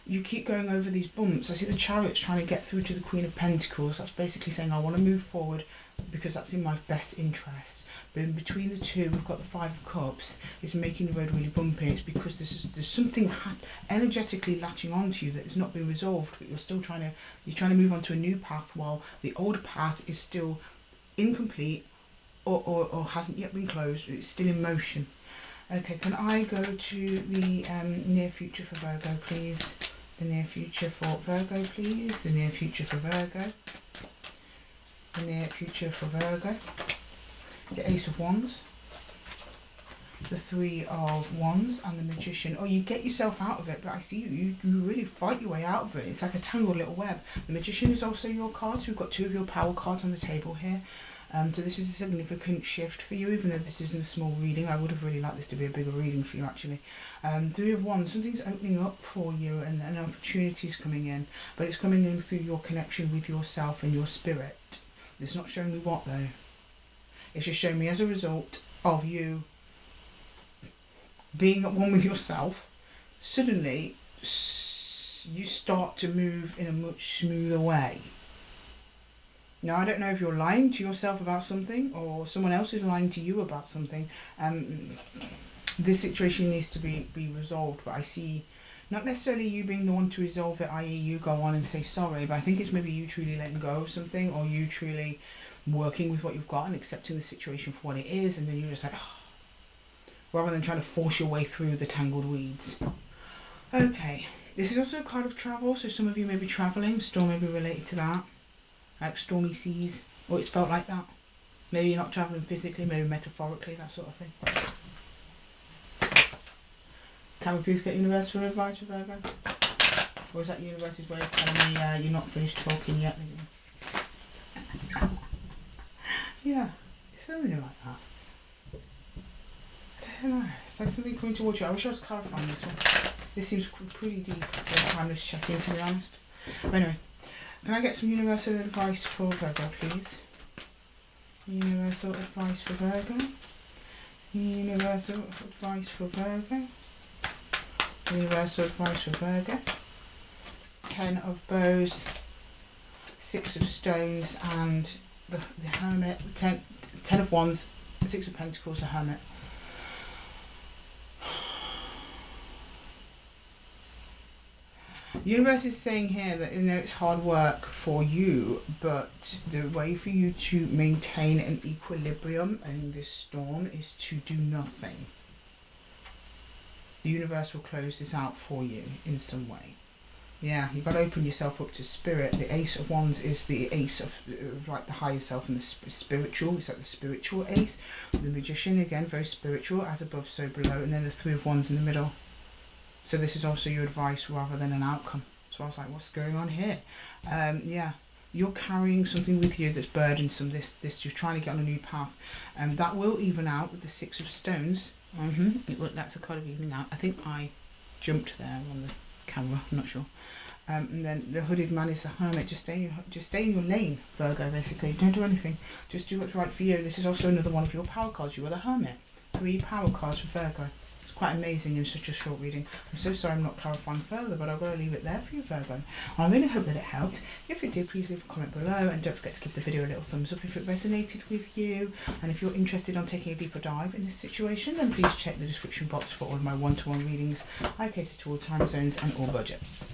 You keep going over these bumps. I see the Chariot's trying to get through to the Queen of Pentacles. That's basically saying, I want to move forward because that's in my best interest. But in between the two, we've got the Five of Cups. It's making the road really bumpy. It's because there's something energetically latching onto you that has not been resolved, but you're trying to move on to a new path while the old path is still incomplete or hasn't yet been closed. It's still in motion. Okay, can I go to the near future for Virgo, please? The near future for Virgo, please. The near future for Virgo. The near future for Virgo. The Ace of Wands. The Three of Wands and the Magician. Oh, you get yourself out of it, but I see you really fight your way out of it. It's like a tangled little web. The Magician is also your card, so we've got two of your power cards on the table here. So this is a significant shift for you, even though this isn't a small reading. I would have really liked this to be a bigger reading for you, actually. Three of Wands, something's opening up for you and an opportunity's coming in, but it's coming in through your connection with yourself and your spirit. It's not showing me what, though. It's just showing me as a result of you being at one with yourself, suddenly you start to move in a much smoother way. Now, I don't know if you're lying to yourself about something or someone else is lying to you about something. This situation needs to be resolved, but I see not necessarily you being the one to resolve it, i.e. you go on and say sorry, but I think it's maybe you truly letting go of something, or you truly working with what you've got and accepting the situation for what it is, and then you're just like, oh, rather than trying to force your way through the tangled weeds. Okay, this is also a card of travel, so some of you may be travelling, storm may be related to that. Like stormy seas, or it's felt like that. Maybe you're not travelling physically, maybe metaphorically, that sort of thing. Can we please get universal advice for Virgo? Or is that universe's way of telling me you're not finished talking yet? Yeah, it's something like that. I don't know, it's like something coming towards you. I wish I was clarifying this one. This seems pretty deep for a timeless check-in, to be honest. But anyway. Can I get some universal advice for Virgo, please? Universal advice for Virgo. Universal advice for Virgo. Universal advice for Virgo. 10 of Bows, 6 of Stones, and the Hermit. 10 of Wands, 6 of Pentacles, the Hermit. The universe is saying here that, you know, it's hard work for you, but the way for you to maintain an equilibrium in this storm is to do nothing. The universe will close this out for you in some way. Yeah, you've got to open yourself up to spirit. The Ace of Wands is the ace of like the higher self and the spiritual. It's like the spiritual ace. The Magician, again, very spiritual, as above, so below. And then the Three of Wands in the middle. So this is also your advice rather than an outcome. So I was like, what's going on here? Yeah, you're carrying something with you that's burdensome. This you're trying to get on a new path. That will even out with the 6 of Stones. That's a card of evening out. I think I jumped there on the camera, I'm not sure. And then the hooded man is the hermit. Just stay in your lane, Virgo, basically. Don't do anything. Just do what's right for you. This is also another one of your power cards. You are the hermit. 3 power cards for Virgo. It's quite amazing in such a short reading. I'm so sorry I'm not clarifying further, but I've got to leave it there for you, Virgo. I really hope that it helped. If it did, please leave a comment below, and don't forget to give the video a little thumbs up if it resonated with you. And if you're interested on taking a deeper dive in this situation, then please check the description box for all of my one-to-one readings. I cater to all time zones and all budgets.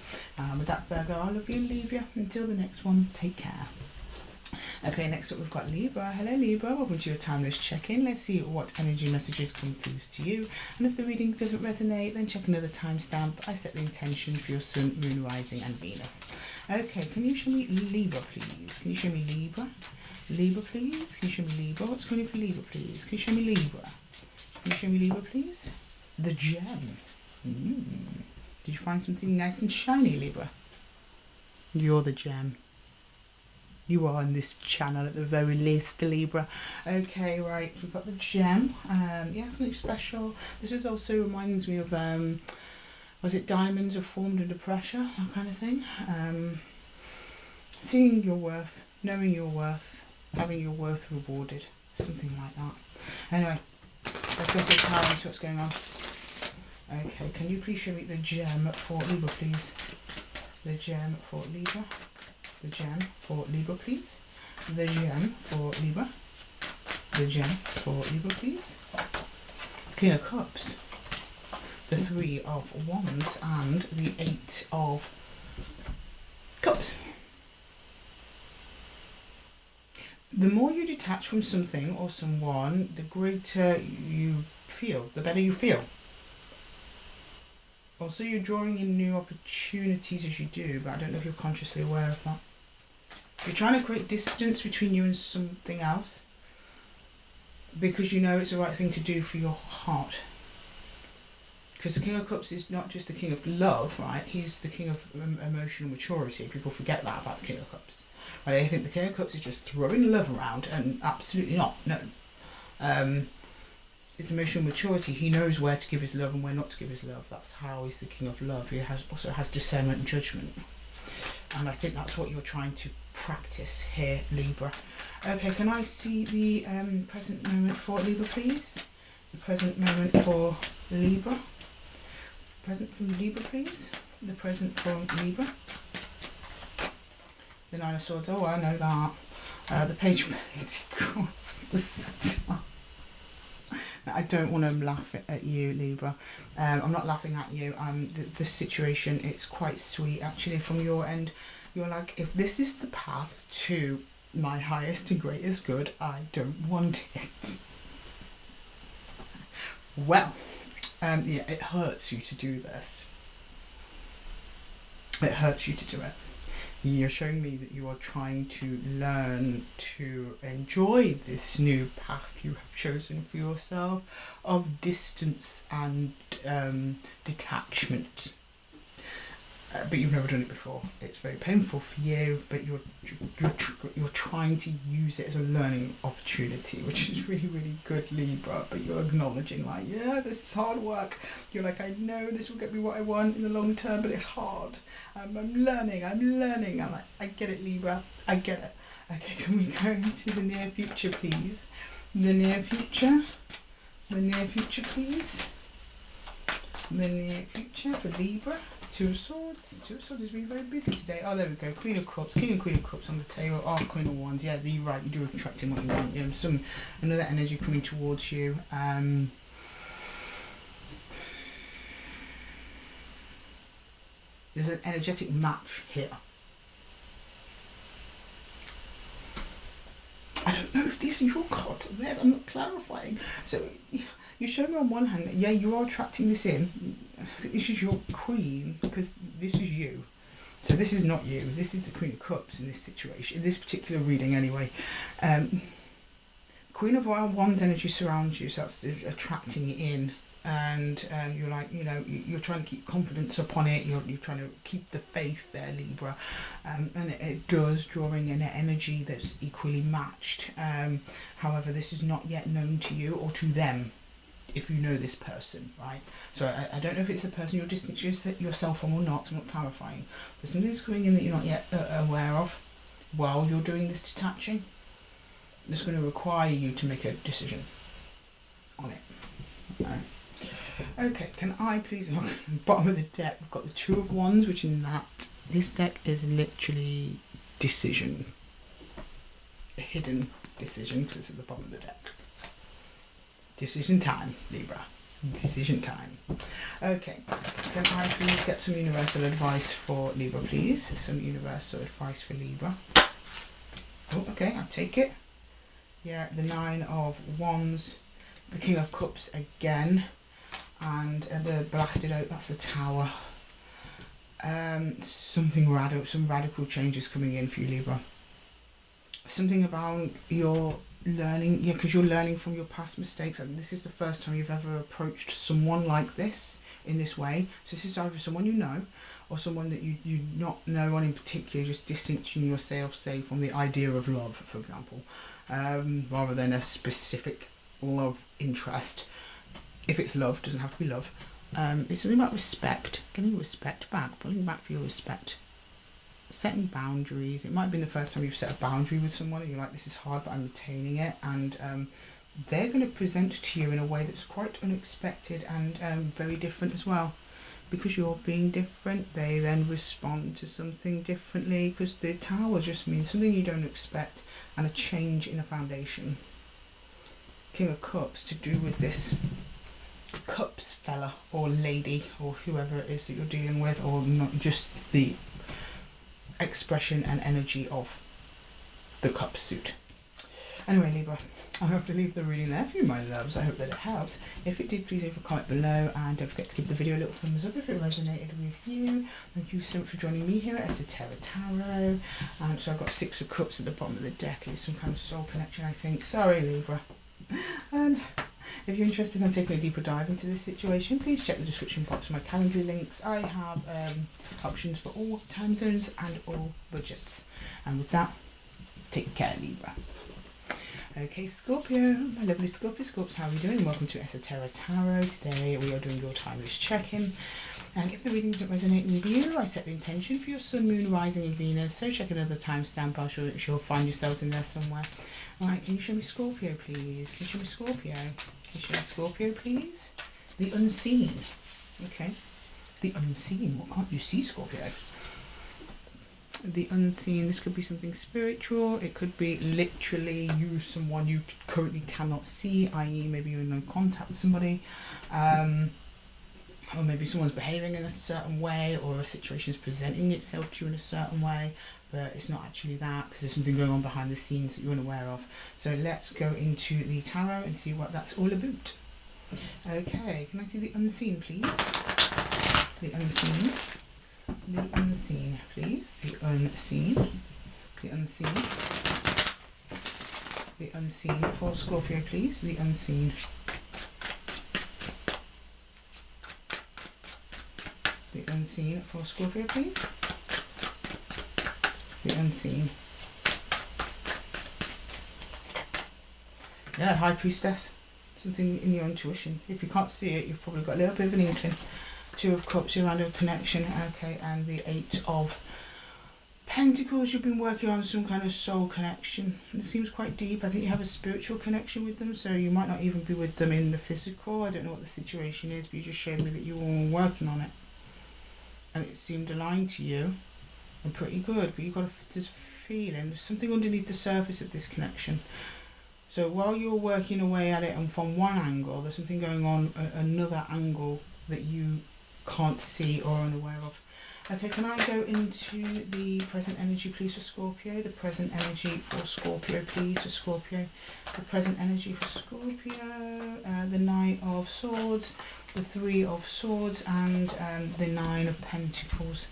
With that, Virgo, I love you and leave you. Until the next one, take care. Okay, next up we've got Libra. Hello Libra, welcome to your timeless check-in. Let's see what energy messages come through to you. And if the reading doesn't resonate, then check another timestamp. I set the intention for your sun, moon, rising and Venus. Okay, can you show me Libra, please? Can you show me Libra? Libra, please? Can you show me Libra? What's going on for Libra, please? Can you show me Libra? Can you show me Libra, please? The gem. Did you find something nice and shiny, Libra? You're the gem. You are on this channel at the very least, Libra. Okay, right, we've got the gem. Yeah, something special. This is also reminds me of, was it diamonds are formed under pressure, that kind of thing. Seeing your worth, knowing your worth, having your worth rewarded, something like that. Anyway, let's go to the tower and see what's going on. Okay, can you please show me the gem for Libra, please? The gem for Libra. The gem for Libra, please. The gem for Libra. The gem for Libra, please. King of Cups. The 3 of Wands and the 8 of Cups. The more you detach from something or someone, the greater you feel, the better you feel. Also, you're drawing in new opportunities as you do, but I don't know if you're consciously aware of that. You're trying to create distance between you and something else because you know it's the right thing to do for your heart. Because the King of Cups is not just the King of Love, right? He's the King of emotional maturity. People forget that about the King of Cups. Right? They think the King of Cups is just throwing love around, and absolutely not. No. It's emotional maturity. He knows where to give his love and where not to give his love. That's how he's the King of Love. He also has discernment and judgment. And I think that's what you're trying to practice here, Libra. Okay, can I see the present moment for Libra, please? The present moment for Libra. Present from Libra, please. The present from Libra. The 9 of Swords. Oh, I know that. The Page of Pentacles. The Star. I don't want to laugh at you, Libra. I'm not laughing at you. The situation, it's quite sweet actually from your end. You're like, if this is the path to my highest and greatest good, I don't want it. Well, yeah, it hurts you to do this. It hurts you to do it. You're showing me that you are trying to learn to enjoy this new path you have chosen for yourself of distance and detachment. But you've never done it before. It's very painful for you, but you're trying to use it as a learning opportunity, which is really, really good, Libra. But you're acknowledging, like, yeah, this is hard work. You're like, I know this will get me what I want in the long term, but it's hard. I'm learning. I'm like, I get it, Libra. I get it. Okay, can we go into the near future, please? The near future. The near future, please. The near future for Libra. 2 of Swords. 2 of Swords has been very busy today. Oh, there we go. Queen of Cups. King and Queen of Cups on the table. Oh, Queen of Wands. Yeah, you're right. You do attracting what you want. You know, another energy coming towards you. There's an energetic match here. I don't know if these are your cards or theirs. I'm not clarifying. So you show me on one hand, yeah, you are attracting this in. This is your queen because this is you. So this is not you. This is the Queen of Cups in this situation, in this particular reading anyway. Queen of Wands energy surrounds you, so that's attracting it in. And you're like, you know, you're trying to keep confidence upon it. You're trying to keep the faith there, Libra. And it does, drawing in an energy that's equally matched. However, this is not yet known to you or to them. if you know this person, right? So I don't know if it's a person you'll distance yourself from or not. I'm not clarifying. There's something that's coming in that you're not yet aware of while you're doing this detaching. It's going to require you to make a decision on it. Right. Okay, can I please look at the bottom of the deck? We've got the Two of Wands, which in that this deck is literally decision. A hidden decision, because it's at the bottom of the deck. Decision time, Libra. Decision time. Okay, can I please get some universal advice for Libra, please? Some universal advice for Libra. Oh, okay, I'll take it. Yeah, the Nine of Wands, the King of Cups again, and the blasted oak, that's the Tower. Something radical, some radical changes coming in for you, Libra. Something about your learning, yeah, because you're learning from your past mistakes, and this is the first time you've ever approached someone like this in this way. So this is either someone you know or someone that you not know one in particular, just distancing yourself, say, from the idea of love, for example, rather than a specific love interest. If it's love, doesn't have to be love. It's something about respect, getting respect back, pulling back for your respect, setting boundaries. It might have been the first time you've set a boundary with someone and you're like, this is hard, but I'm retaining it, and they're going to present to you in a way that's quite unexpected and very different as well. Because you're being different, they then respond to something differently, because the Tower just means something you don't expect and a change in a foundation. King of Cups, to do with this Cups fella or lady or whoever it is that you're dealing with, or not just the expression and energy of the cup suit. Anyway, Libra, I have to leave the reading there for you, my loves. I hope that it helped. If it did, please leave a comment below, and don't forget to give the video a little thumbs up if it resonated with you. Thank you so much for joining me here at Esoteric Tarot. So I've got Six of Cups at the bottom of the deck. It's some kind of soul connection, I think. Sorry, Libra. And if you're interested in taking a deeper dive into this situation, please check the description box for my Calendly links. I have options for all time zones and all budgets. And with that, take care, Libra. Okay, Scorpio, my lovely Scorpios, how are you doing? Welcome to Esoteric Tarot. Today we are doing your timeless check-in. And if the reading isn't resonating with you, I set the intention for your Sun, Moon, Rising and Venus. So check another timestamp. I'm sure you'll find yourselves in there somewhere. Alright, can you show me Scorpio, please? Can you show me Scorpio? Can you show me Scorpio, please? The unseen. Okay. The unseen. What can't you see, Scorpio? The unseen. This could be something spiritual. It could be literally you, someone you currently cannot see, i.e. maybe you're in no contact with somebody. Or maybe someone's behaving in a certain way, or a situation is presenting itself to you in a certain way, but it's not actually that, because there's something going on behind the scenes that you're unaware of. So let's go into the tarot and see what that's all about. Okay, can I see the unseen, please? The unseen. The unseen, please. The unseen. The unseen. The unseen for Scorpio, please. The unseen. The unseen for Scorpio, please. The unseen. Yeah, High Priestess. Something in your intuition. If you can't see it, you've probably got a little bit of an inkling. Two of Cups, you're under a connection. Okay, and the Eight of Pentacles, you've been working on some kind of soul connection. It seems quite deep. I think you have a spiritual connection with them, so you might not even be with them in the physical. I don't know what the situation is, but you just showed me that you were working on it. And it seemed aligned to you and pretty good, but you've got this feeling, there's something underneath the surface of this connection. So while you're working away at it, and from one angle, there's something going on another angle that you can't see or are unaware of. Okay, can I go into the present energy, please, for Scorpio? The present energy for Scorpio, please, for Scorpio. The present energy for Scorpio, the Knight of Swords, the Three of Swords, and the Nine of Pentacles.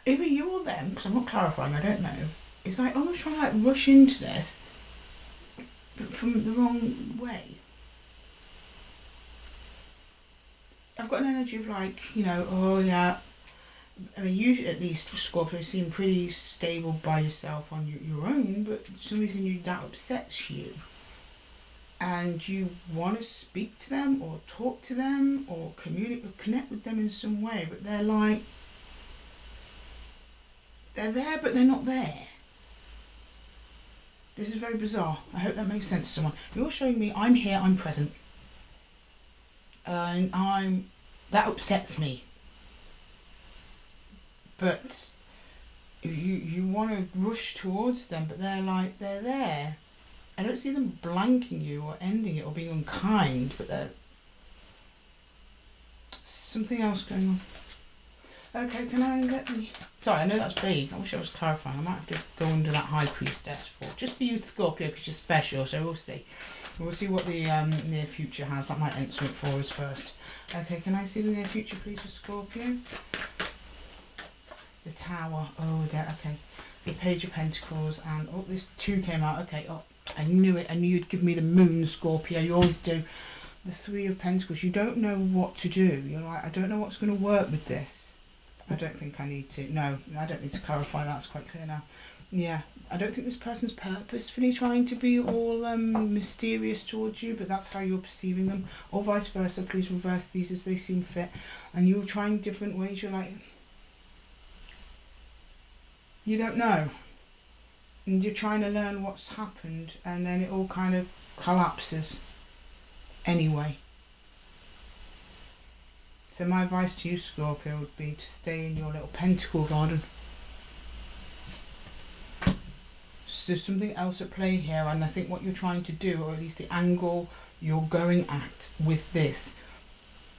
Either you or them, because I'm not clarifying, I don't know. It's like almost trying to like rush into this, but from the wrong way. I've got an energy of like, you know, oh yeah, I mean, you at least, Scorpio, seem pretty stable by yourself on your own, but for some reason that upsets you. And you want to speak to them or talk to them or communicate or connect with them in some way, but they're like, they're there but they're not there. This is very bizarre. I hope that makes sense to someone. You're showing me I'm here, I'm present. And that upsets me. But you want to rush towards them, but they're like, they're there. I don't see them blanking you or ending it or being unkind, but there's something else going on. Okay, can I get the... Sorry, I know that's vague. I wish I was clarifying. I might have to go under that High Priestess just for you, Scorpio, because you're special, so we'll see. We'll see what the near future has. That might answer it for us first. Okay, can I see the near future, please, for Scorpio? The Tower. Oh, okay. The Page of Pentacles, and oh, this 2 came out. Okay, oh, I knew it. I knew you'd give me the Moon, Scorpio. You always do. The 3 of Pentacles. You don't know what to do. You're like, I don't know what's going to work with this. I don't think I need to. No, I don't need to clarify that. It's quite clear now. Yeah, I don't think this person's purposefully trying to be all mysterious towards you, but that's how you're perceiving them. Or vice versa. Please reverse these as they seem fit. And you're trying different ways. You're like, you don't know. And you're trying to learn what's happened, and then it all kind of collapses anyway. So my advice to you, Scorpio, would be to stay in your little pentacle garden. So there's something else at play here, and I think what you're trying to do, or at least the angle you're going at with this,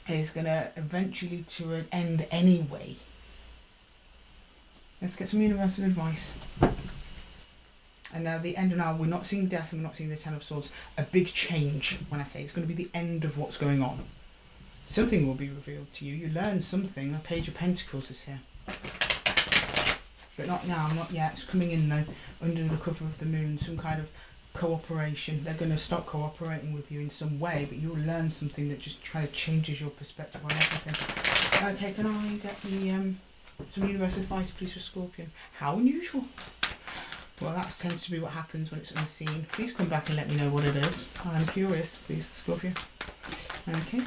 is going to eventually to an end anyway. Let's get some universal advice. And now the end of now, we're not seeing death and we're not seeing the Ten of Swords. A big change, when I say it's going to be the end of what's going on. Something will be revealed to you. You learn something. The Page of Pentacles is here. But not now, not yet. It's coming in though, under the cover of the moon. Some kind of cooperation. They're going to stop cooperating with you in some way, but you'll learn something that just kind of changes your perspective on everything. Okay, can I get the some universal advice, please, for Scorpio? How unusual. Well, that tends to be what happens when it's unseen. Please come back and let me know what it is. I'm curious, please, Scorpio. Okay.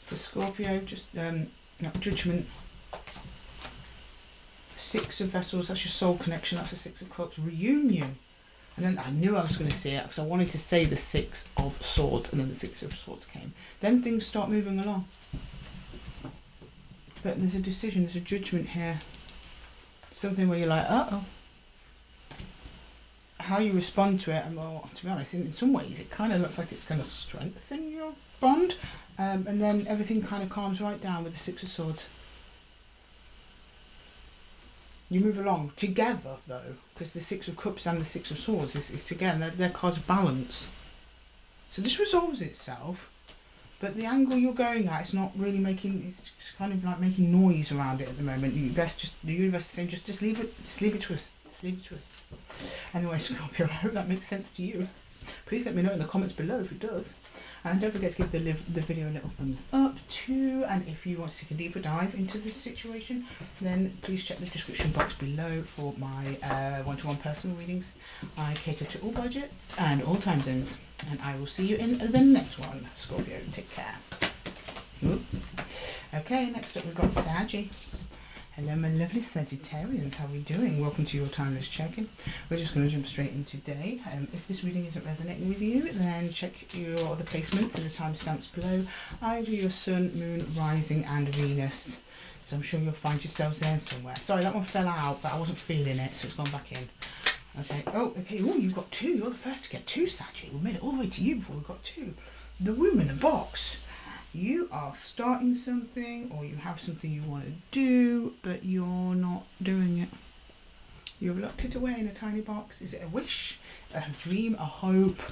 For Scorpio, just judgment. 6 of Vessels, that's your soul connection. That's a 6 of Cups. Reunion. And then I knew I was going to say it because I wanted to say the 6 of Swords, and then the 6 of Swords came. Then things start moving along. But there's a decision, there's a judgment here. Something where you're like, uh-oh. How you respond to it, and well, to be honest, in some ways it kind of looks like it's going to strengthen your bond. And then everything kind of calms right down with the 6 of Swords. You move along together though, because the 6 of Cups and the 6 of Swords is together. They're cards of balance. So this resolves itself, but the angle you're going at is not really making. It's kind of like making noise around it at the moment. You best just, the universe is saying, just leave it to us. Just leave it to us. Anyway, Scorpio, I hope that makes sense to you. Please let me know in the comments below if it does. And don't forget to give the video a little thumbs up too. And if you want to take a deeper dive into this situation, then please check the description box below for my one-to-one personal readings. I cater to all budgets and all time zones. And I will see you in the next one. Scorpio, take care. Ooh. Okay, next up we've got Saggy. Hello my lovely Sagittarians, how are we doing? Welcome to your timeless check-in. We're just going to jump straight in today. If this reading isn't resonating with you, then check your other placements and the timestamps below. I do your Sun, Moon, Rising and Venus. So I'm sure you'll find yourselves there somewhere. Sorry, that one fell out, but I wasn't feeling it, so it's gone back in. Okay, okay, you've got 2. You're the first to get 2, Saggy. We made it all the way to you before we got 2. The Room in the Box. You are starting something, or you have something you want to do, but you're not doing it. You've locked it away in a tiny box. Is it a wish, a dream, a hope,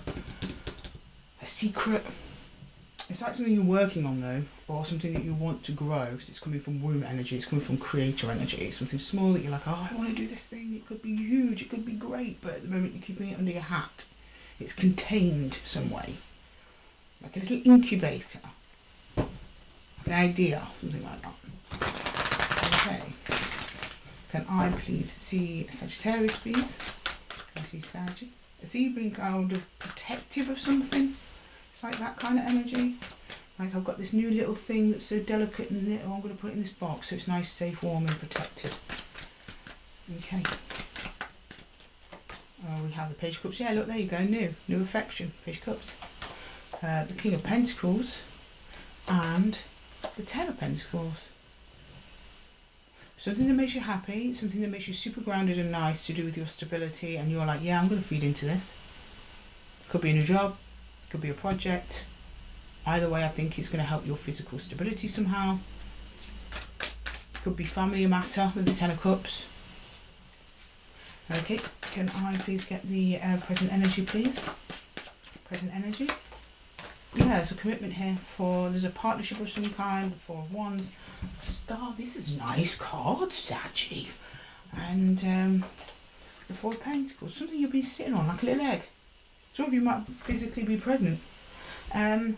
a secret? It's like something you're working on though, or something that you want to grow, because it's coming from womb energy, it's coming from creator energy. Something small that you're like, oh, I want to do this thing. It could be huge, it could be great, but at the moment you're keeping it under your hat. It's contained some way, like a little incubator. An idea, something like that. I please see Sagittarius, please? Can I see Sag? I see you being kind of protective of something. It's like that kind of energy. Like I've got this new little thing that's so delicate and little, I'm going to put it in this box so it's nice, safe, warm and protected. Okay. Oh, we have the Page of Cups. Yeah, look, there you go. New affection. Page of Cups. The King of Pentacles and the Ten of Pentacles. Something that makes you happy, something that makes you super grounded and nice to do with your stability, and you're like, yeah, I'm going to feed into this. Could be a new job, could be a project. Either way, I think it's going to help your physical stability somehow. Could be family matter with the Ten of Cups. Okay, can I please get the present energy, please? Present energy. Yeah, there's a commitment here there's a partnership of some kind, the Four of Wands, Star, this is nice card, Saggy. And the Four of Pentacles, something you've been sitting on like a little egg. Some of you might physically be pregnant. So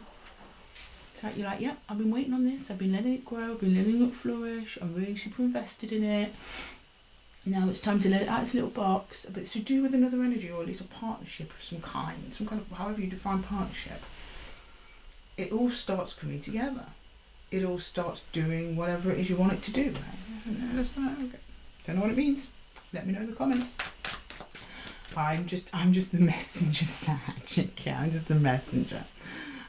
you're like, yeah, I've been waiting on this, I've been letting it grow, I've been letting it flourish, I'm really super invested in it. Now it's time to let it out of its little box, but it's to do with another energy, or at least a partnership of some kind of, however you define partnership. It all starts coming together. It all starts doing whatever it is you want it to do. Don't know what it means. Let me know in the comments. I'm just the messenger, Sag. Okay, I'm just the messenger.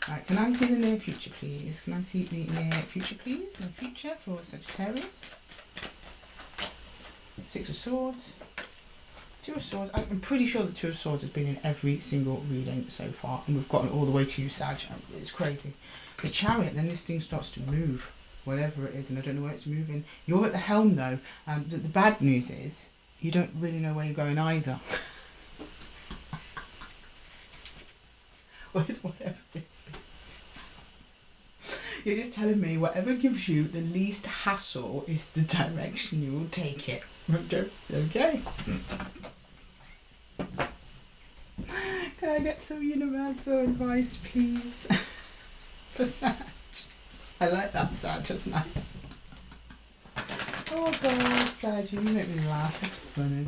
Right, can I see the near future, please? Can I see the near future, please? Near future for Sagittarius. Six of Swords. Two of Swords. I'm pretty sure the Two of Swords has been in every single reading so far, and we've gotten all the way to you, Sag. It's crazy. The Chariot, then this thing starts to move, whatever it is, and I don't know where it's moving. You're at the helm though. The bad news is you don't really know where you're going either. With whatever this is. You're just telling me whatever gives you the least hassle is the direction you will take it. Okay. Can I get some universal advice, please? For Sag. I like that, Sag. That's nice. Oh God, Sag, you make me laugh. It's funny.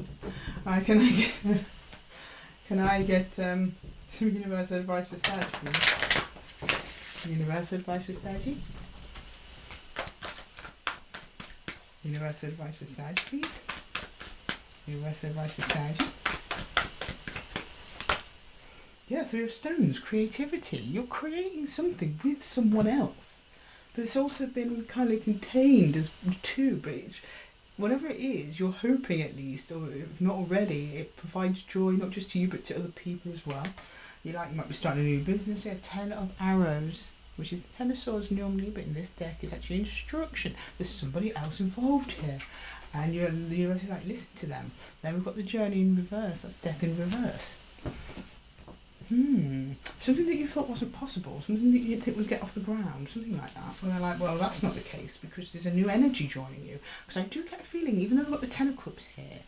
Right, can I get some universal advice for Sag, please? Universal advice for Saggy? Universal advice for Sag, please? Universal advice for Saggy? Yeah, Three of Stones, creativity. You're creating something with someone else. But it's also been kind of contained as two, but it's whatever it is, you're hoping at least, or if not already, it provides joy not just to you but to other people as well. You might be starting a new business. Yeah, Ten of Arrows, which is the Ten of Swords normally, but in this deck is actually instruction. There's somebody else involved here. And the universe is like, listen to them. Then we've got the Journey in reverse, that's Death in reverse. Something that you thought wasn't possible, something that you didn't think would get off the ground, something like that. Where they're like, well, that's not the case because there's a new energy joining you. Because I do get a feeling, even though we've got the Ten of Cups here,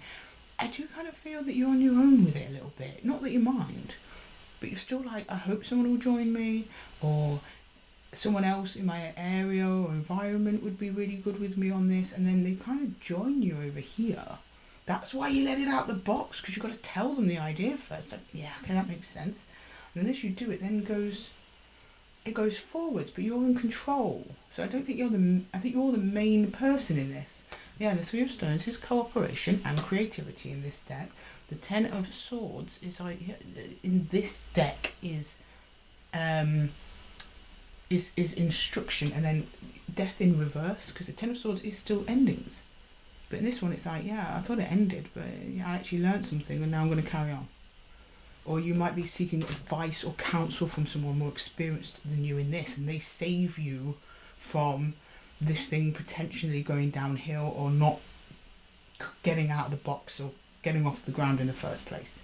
I do kind of feel that you're on your own with it a little bit. Not that you mind, but you're still like, I hope someone will join me, or someone else in my area or environment would be really good with me on this, and then they kind of join you over here. That's why you let it out the box, because you've got to tell them the idea first. Like, yeah, okay, that makes sense. And unless you do it, then it goes forwards, but you're in control. So I don't think I think you're the main person in this. Yeah, the Three of Stones is cooperation and creativity in this deck. The Ten of Swords is like, in this deck is instruction, and then death in reverse, because the Ten of Swords is still endings. But in this one, it's like, yeah, I thought it ended, but yeah, I actually learned something, and now I'm going to carry on. Or you might be seeking advice or counsel from someone more experienced than you in this, and they save you from this thing potentially going downhill or not getting out of the box or getting off the ground in the first place.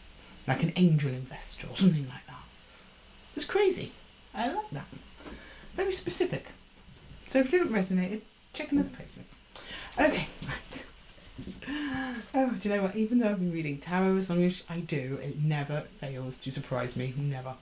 Like an angel investor or something like that. It's crazy. I like that. Very specific. So if you haven't resonated, check another placement. Okay, right. Oh, do you know what? Even though I've been reading tarot as long as I do, it never fails to surprise me. Never.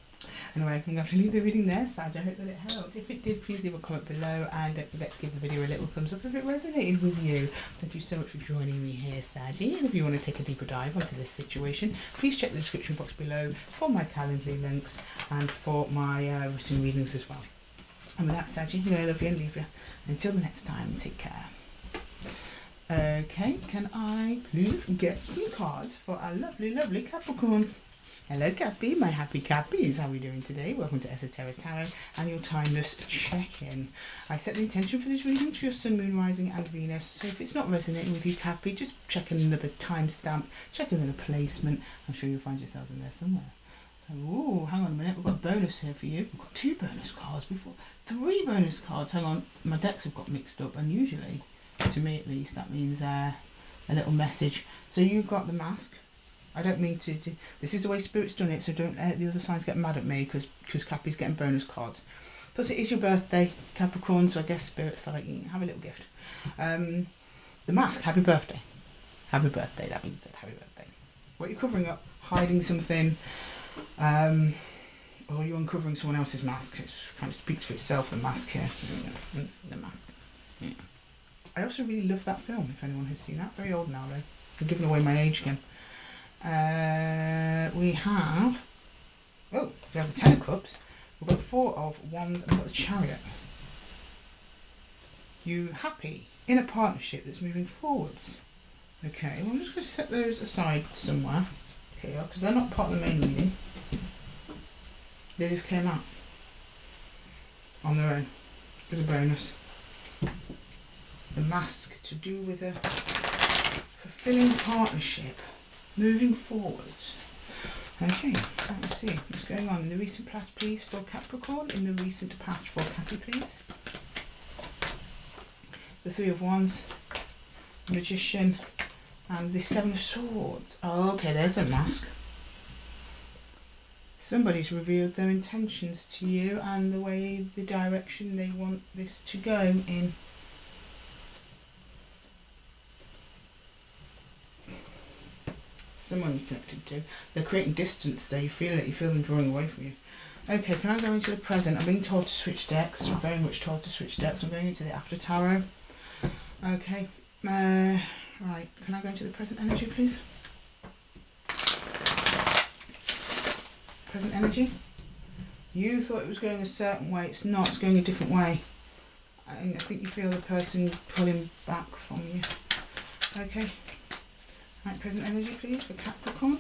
Anyway, I'm going to leave the reading there, Sag. I hope that it helped. If it did, please leave a comment below and don't forget to give the video a little thumbs up if it resonated with you. Thank you so much for joining me here, Saggy. And if you want to take a deeper dive onto this situation, please check the description box below for my Calendly links and for my written readings as well. And with that, Saggy, I love you and leave you. Until the next time, take care. Okay, can I please get some cards for our lovely, lovely Capricorns? Hello Cappy, my happy Cappies. How are we doing today? Welcome to Esoteric Tarot and your timeless check-in. I set the intention for this reading for your Sun, Moon, Rising and Venus. So if it's not resonating with you, Cappy, just check another timestamp, check another placement. I'm sure you'll find yourselves in there somewhere. Oh, hang on a minute. We've got a bonus here for you. We've got 2 bonus cards before. 3 bonus cards. Hang on. My decks have got mixed up and usually, to me at least, that means a little message. So you've got the Mask. I don't mean to do, this is the way Spirit's done it, so don't let the other signs get mad at me because Cappy's getting bonus cards. Plus it is your birthday, Capricorn, so I guess Spirit's like, have a little gift. The Mask, happy birthday. Happy birthday, that means it, happy birthday. What you're covering up, hiding something, or you're uncovering someone else's mask. It kind of speaks for itself, the Mask here. The Mask. Yeah. I also really love that film, if anyone has seen that. Very old now though. I'm giving away my age again. We have the 10 of Cups, we've got the 4 of Wands, and we've got the Chariot. You happy in a partnership that's moving forwards? Okay, well I'm just going to set those aside somewhere here because they're not part of the main reading. They just came out on their own as a bonus. The Mask, to do with a fulfilling partnership. Moving forwards. Okay, let's see what's going on in the recent past, please, for Capricorn. In the recent past for Cappy, please. The 3 of Wands, Magician, and the 7 of Swords. Oh, okay, there's a Mask. Somebody's revealed their intentions to you and the direction they want this to go in. Someone you're connected to. They're creating distance though, you feel it, you feel them drawing away from you. Okay, can I go into the present? I'm being told to switch decks, I'm very much told to switch decks. I'm going into the After Tarot. Okay, right, can I go into the present energy please? Present energy. You thought it was going a certain way, it's not, it's going a different way. And I think you feel the person pulling back from you. Okay. Right, present energy please for Capricorn,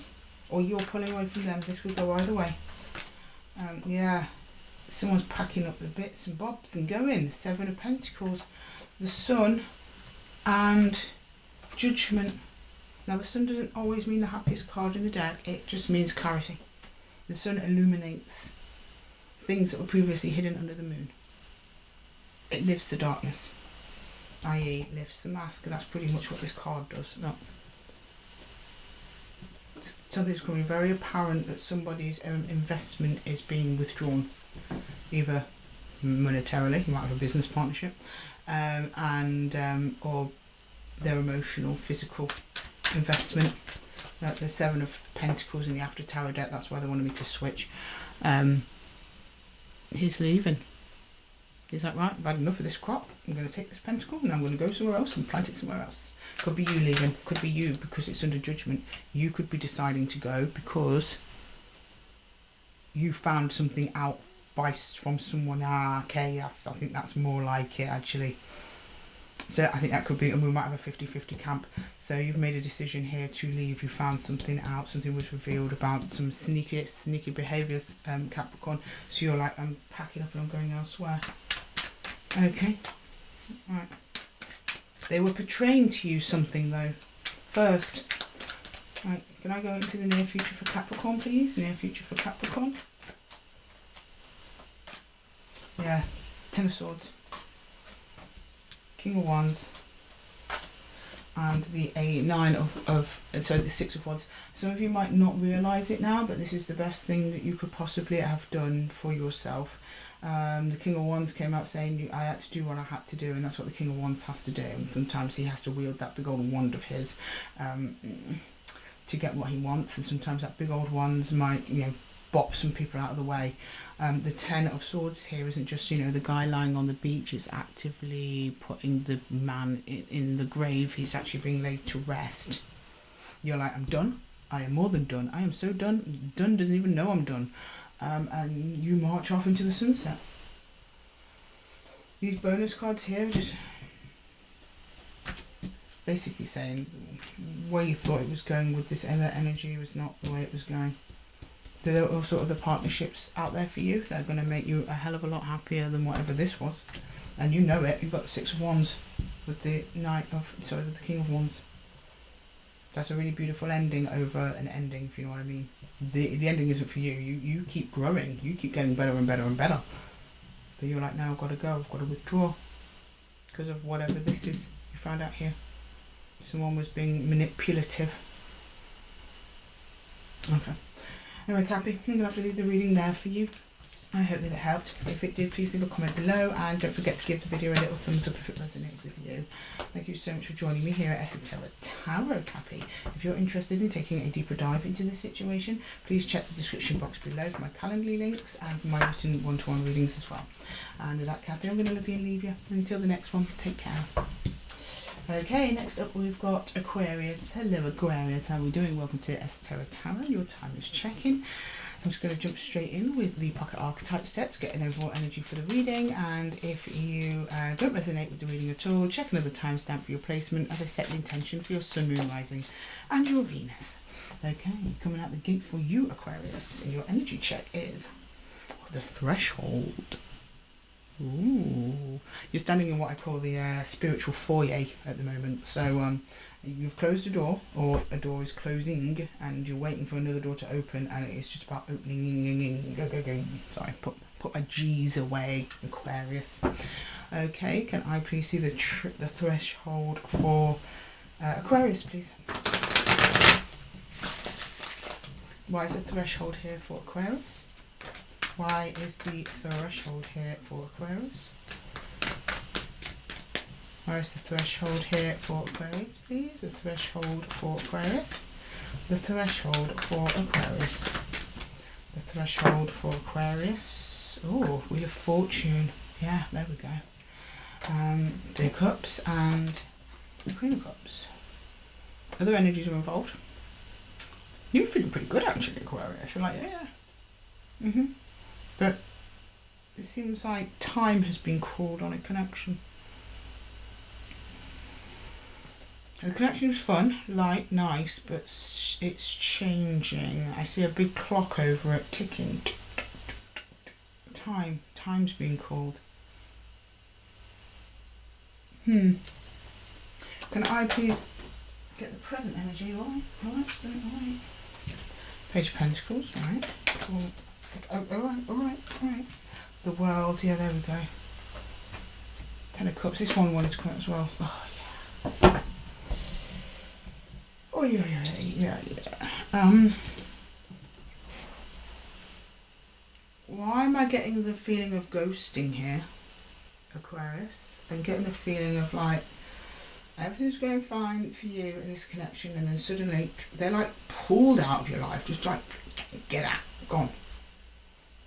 or you're pulling away from them. This could go either way. Yeah, someone's packing up the bits and bobs and going. 7 of Pentacles, the Sun and Judgment. Now the Sun doesn't always mean the happiest card in the deck, it just means clarity. The Sun illuminates things that were previously hidden under the Moon. It lifts the darkness, i.e. lifts the mask, and that's pretty much what this card does. No. Something's becoming very apparent that somebody's investment is being withdrawn, either monetarily, you might have a business partnership, or their emotional, physical investment. The 7 of Pentacles in the After Tarot deck, that's why they wanted me to switch. He's leaving. He's like, right, I've had enough of this crop. I'm going to take this pentacle and I'm going to go somewhere else and plant it somewhere else. Could be you leaving. Could be you because it's under judgment. You could be deciding to go because you found something out from someone. Okay, I think that's more like it actually. So I think that could be, and we might have a 50-50 camp. So you've made a decision here to leave. You found something out. Something was revealed about some sneaky behaviours, Capricorn. So you're like, I'm packing up and I'm going elsewhere. Okay. Right. They were portraying to you something though. First. Right. Can I go into the near future for Capricorn, please? Near future for Capricorn. Yeah. 10 of Swords. King of Wands, and the 6 of Wands. Some of you might not realise it now, but this is the best thing that you could possibly have done for yourself. The King of Wands came out saying, I had to do what I had to do, and that's what the King of Wands has to do. And sometimes he has to wield that big old wand of his to get what he wants, and sometimes that big old wand might, bop some people out of the way. The Ten of Swords here isn't just, you know, the guy lying on the beach. It's actively putting the man in the grave. He's actually being laid to rest. You're like, I'm done. I am more than done. I am so done. Done doesn't even know I'm done. And you march off into the sunset. These bonus cards here are just basically saying where you thought it was going with this other energy was not the way it was going. There are also other partnerships out there for you that are going to make you a hell of a lot happier than whatever this was. And you know it. You've got the Six of Wands with the with the King of Wands. That's a really beautiful ending over an ending, if you know what I mean. The ending isn't for you. You keep growing. You keep getting better and better and better. But you're like, now I've got to go. I've got to withdraw. Because of whatever this is you found out here. Someone was being manipulative. Okay. Anyway, Cappy, I'm going to have to leave the reading there for you. I hope that it helped. If it did, please leave a comment below and don't forget to give the video a little thumbs up if it resonated with you. Thank you so much for joining me here at Esoteric Tarot, Cappy. If you're interested in taking a deeper dive into this situation, please check the description box below for my Calendly links and for my written one-to-one readings as well. And with that, Cappy, I'm going to love you and leave you. Until the next one, take care. Okay, next up we've got Aquarius. Hello Aquarius, how are we doing? Welcome to Esoteric Tarot, your timeless check-in. I'm just going to jump straight in with the pocket archetype sets, get an overall energy for the reading, and if you don't resonate with the reading at all, check another timestamp for your placement as I set the intention for your sun, moon, rising and your Venus. Okay, coming out the gate for you Aquarius, and your energy check is the Threshold. Ooh, you're standing in what I call the spiritual foyer at the moment. So you've closed a door, or a door is closing, and you're waiting for another door to open, and it's just about opening. Sorry, put my G's away, Aquarius. Okay, can I please see the threshold for Aquarius, please? Why is the threshold here for Aquarius? Why is the threshold here for Aquarius? Why is the threshold here for Aquarius, please? The threshold for Aquarius. The threshold for Aquarius. The threshold for Aquarius. Oh, Wheel of Fortune. Yeah, there we go. Three of Cups and the Queen of Cups. Other energies are involved. You're feeling pretty good actually, Aquarius. You're like, yeah. But it seems like time has been called on a connection. The connection is fun, light, nice, but it's changing. I see a big clock over it ticking. Time's being called. Can I please get the present energy? Alright, Spirit, alright. Page of Pentacles, right. Cool. Oh, alright. The World, yeah, there we go. Ten of Cups, this one wanted to come out as well. Oh, yeah. Oh, yeah. Why am I getting the feeling of ghosting here, Aquarius? I'm getting the feeling of like, everything's going fine for you in this connection, and then suddenly they're like pulled out of your life, just like, get out, gone.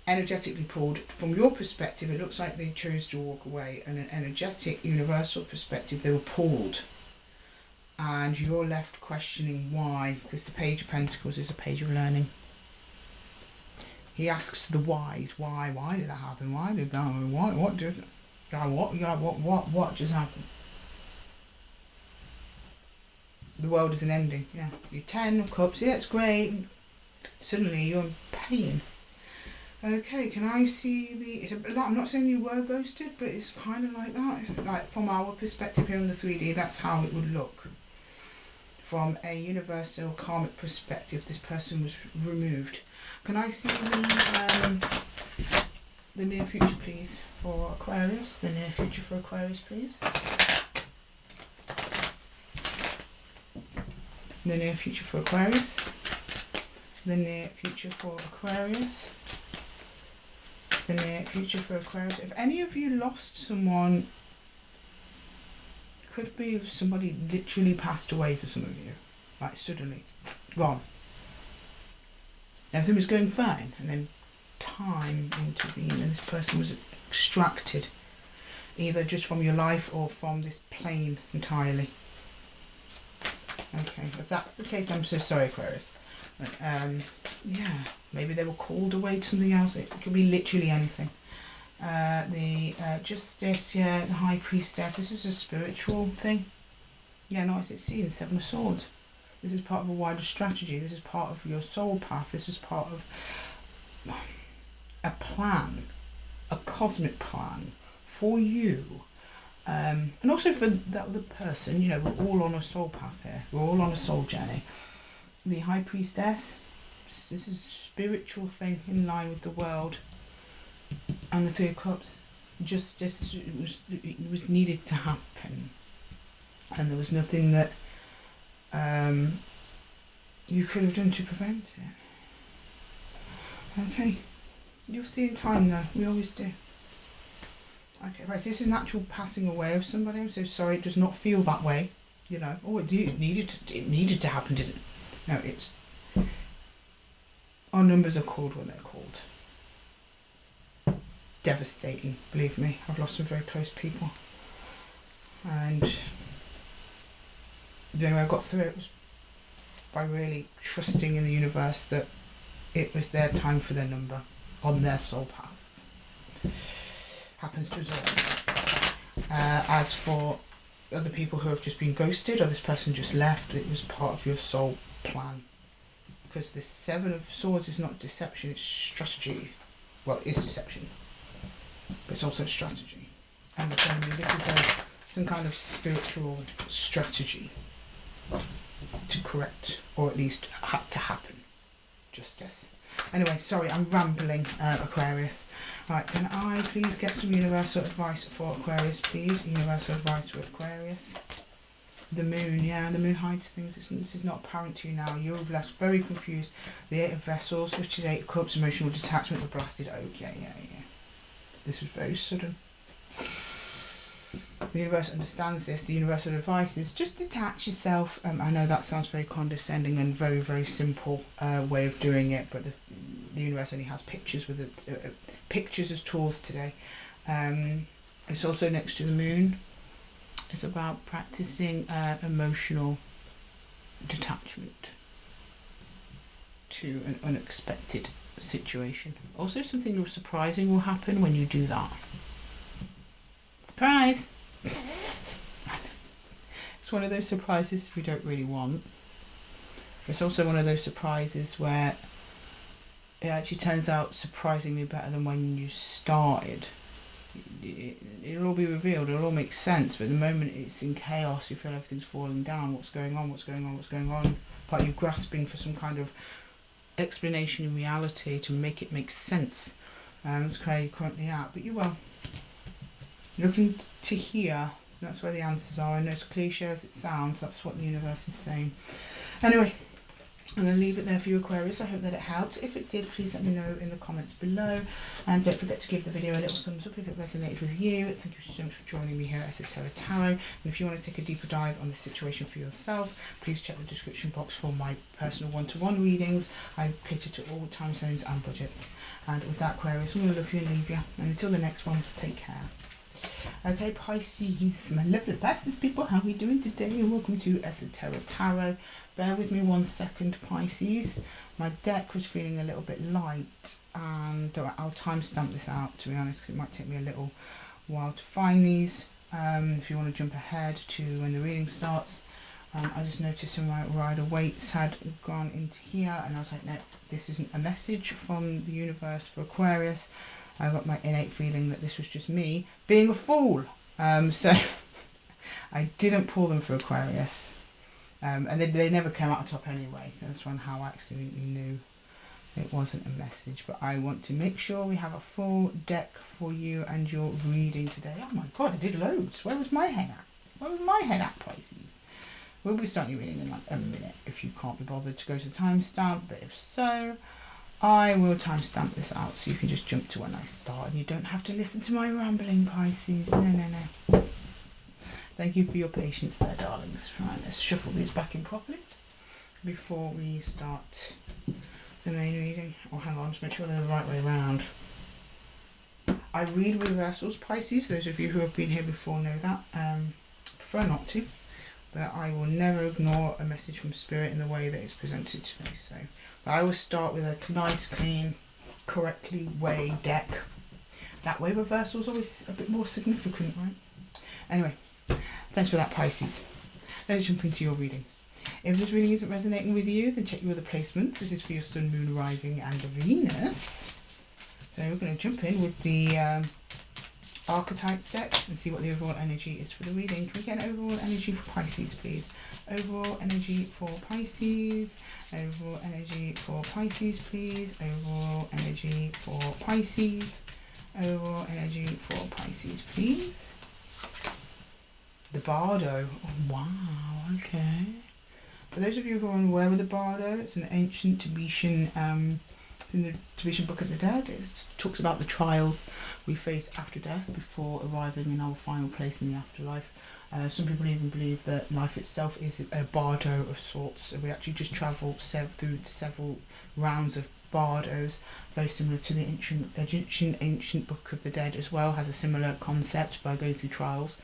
Energetically pulled. From your perspective, it looks like they chose to walk away, and an energetic, universal perspective, they were pulled. And you're left questioning why, because the Page of Pentacles is a page of learning. He asks the whys. Why did that happen? Why did that happen? What just happened? The world is an ending, yeah. Your Ten of Cups, yeah, it's great. Suddenly you're in pain. Okay, can I see I'm not saying you were ghosted, but it's kind of like that. Like from our perspective here in the 3D, that's how it would look. From a universal karmic perspective, this person was removed. Can I see the near future, please, for Aquarius? The near future for Aquarius, please. The near future for Aquarius. The near future for Aquarius. The near future for Aquarius. If any of you lost someone, could be somebody literally passed away for some of you, like suddenly gone. Everything was going fine, and then time intervened, and this person was extracted, either just from your life or from this plane entirely. Okay, if that's the case, I'm so sorry, Aquarius. But, yeah, maybe they were called away to something else. It could be literally anything. The Justice, yeah, the High Priestess. This is a spiritual thing. Yeah, no, it's seeing Seven of Swords. This is part of a wider strategy. This is part of your soul path. This is part of a plan, a cosmic plan for you. And also for that other person. You know, we're all on a soul path here. We're all on a soul journey. The High Priestess, this is a spiritual thing in line with the world. And the Three of Cups, justice, it was needed to happen. And there was nothing that you could have done to prevent it. Okay, you'll see in time though, we always do. Okay, right, so this is an actual passing away of somebody. I'm so sorry, it does not feel that way. You know, oh, it needed to happen, didn't it? No, it's, our numbers are called when they're called. Devastating, believe me. I've lost some very close people. And the only way I got through it was by really trusting in the universe that it was their time for their number on their soul path. Happens to us all. As for other people who have just been ghosted, or this person just left, it was part of your soul plan. Because the Seven of Swords is not deception, it's strategy. Well, it is deception, but it's also strategy. And this is some kind of spiritual strategy to correct, or at least had to happen. Justice. Anyway, sorry, I'm rambling, Aquarius. Right, can I please get some universal advice for Aquarius, please? Universal advice for Aquarius. The moon, yeah, the moon hides things. This is not apparent to you now. You're left very confused. The Eight of Vessels, which is Eight of Cups, emotional detachment, the blasted oak. Yeah. This was very sudden. The universe understands this. The universal advice is just detach yourself. I know that sounds very condescending and very, very simple way of doing it, but the universe only has pictures with pictures as tools today. It's also next to the moon. It's about practicing emotional detachment to an unexpected situation. Also, something surprising will happen when you do that. Surprise! It's one of those surprises we don't really want. It's also one of those surprises where it actually turns out surprisingly better than when you started. It'll all be revealed, it'll all make sense, but at the moment it's in chaos. You feel everything's falling down. What's going on? Part of you grasping for some kind of explanation in reality to make it make sense. That's where you're currently at, but you will. Looking to hear, that's where the answers are. I know it's cliche as it sounds, that's what the universe is saying. Anyway, I'm going to leave it there for you, Aquarius. I hope that it helped. If it did, please let me know in the comments below. And don't forget to give the video a little thumbs up if it resonated with you. Thank you so much for joining me here at Esoteric Tarot. And if you want to take a deeper dive on the situation for yourself, please check the description box for my personal one-to-one readings. I cater to all time zones and budgets. And with that, Aquarius, I'm going to love you and leave you. And until the next one, take care. Okay, Pisces, my lovely Pisces people, how are we doing today? Welcome to Esoteric Tarot. Bear with me 1 second, Pisces. My deck was feeling a little bit light, and I'll timestamp this out, to be honest, because it might take me a little while to find these. If you want to jump ahead to when the reading starts. I just noticed my Rider Waits had gone into here, and I was like, no, this isn't a message from the universe for Aquarius. I got my innate feeling that this was just me being a fool. So I didn't pull them for Aquarius. And they never came out on top anyway. That's when how I absolutely knew it wasn't a message. But I want to make sure we have a full deck for you and your reading today. Oh my god, I did loads. Where was my head at? Pisces? We'll be starting your reading in like a minute if you can't be bothered to go to the timestamp. But if so, I will timestamp this out so you can just jump to when I start and you don't have to listen to my rambling, Pisces. No. Thank you for your patience there, darlings. Right, let's shuffle these back in properly before we start the main reading. Oh, hang on, just make sure they're the right way around. I read reversals, Pisces. Those of you who have been here before know that. Prefer not to, but I will never ignore a message from Spirit in the way that it's presented to me. So, but I always start with a nice, clean, correctly weighed deck. That way reversal's always a bit more significant, right? Anyway, thanks for that, Pisces. Let's jump into your reading. If this reading isn't resonating with you, then check your other placements. This is for your Sun, Moon, Rising and Venus. So we're going to jump in with the Archetypes deck and see what the overall energy is for the reading. Can we get an overall energy for Pisces, please? Overall energy for Pisces. Overall energy for Pisces, please. Overall energy for Pisces. Overall energy for Pisces, please. The Bardo. Oh, wow, okay. For those of you who are unaware of the Bardo, it's an ancient Tibetan, in the Tibetan Book of the Dead. It talks about the trials we face after death before arriving in our final place in the afterlife. Some people even believe that life itself is a bardo of sorts. So we actually just travel through several rounds of bardos, very similar to the ancient Book of the Dead as well. Has a similar concept by going through trials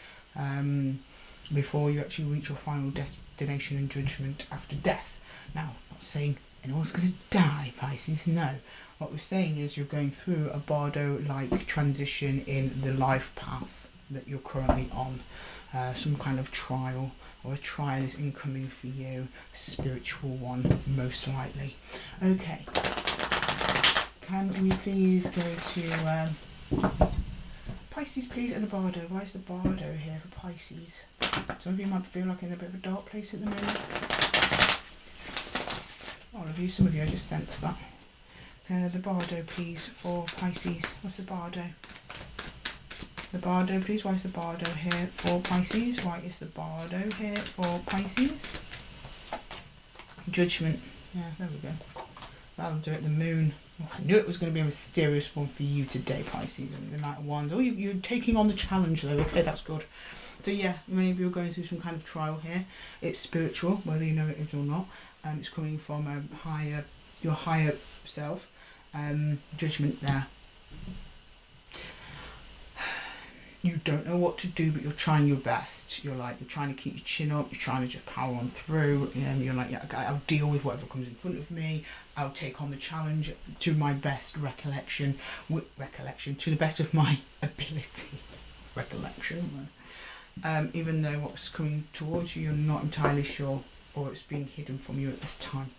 before you actually reach your final destination and judgment after death. Now, I'm not saying anyone's going to die, Pisces, no. What we're saying is you're going through a bardo-like transition in the life path that you're currently on. Some kind of trial, or a trial is incoming for you, spiritual one, most likely. Okay, can we please go to Pisces, please, and the Bardo. Why is the Bardo here for Pisces? Some of you might feel like in a bit of a dark place at the moment. All of you, some of you, I just sense that. The Bardo, please, for Pisces. What's the Bardo? The Bardo, please. Why is the Bardo here for Pisces? Why is the Bardo here for Pisces? Judgment. Yeah, there we go. That'll do it. The Moon. Oh, I knew it was going to be a mysterious one for you today, Pisces. And the Knight of Wands. Oh, you're taking on the challenge, though. Okay, that's good. So yeah, many of you are going through some kind of trial here. It's spiritual, whether you know it is or not. It's coming from your higher self. Judgment there. You don't know what to do, but you're trying your best. You're trying to keep your chin up. You're trying to just power on through. You're like, yeah, I'll deal with whatever comes in front of me. I'll take on the challenge to my best recollection, to the best of my ability. Recollection. Even though what's coming towards you, you're not entirely sure, or it's being hidden from you at this time.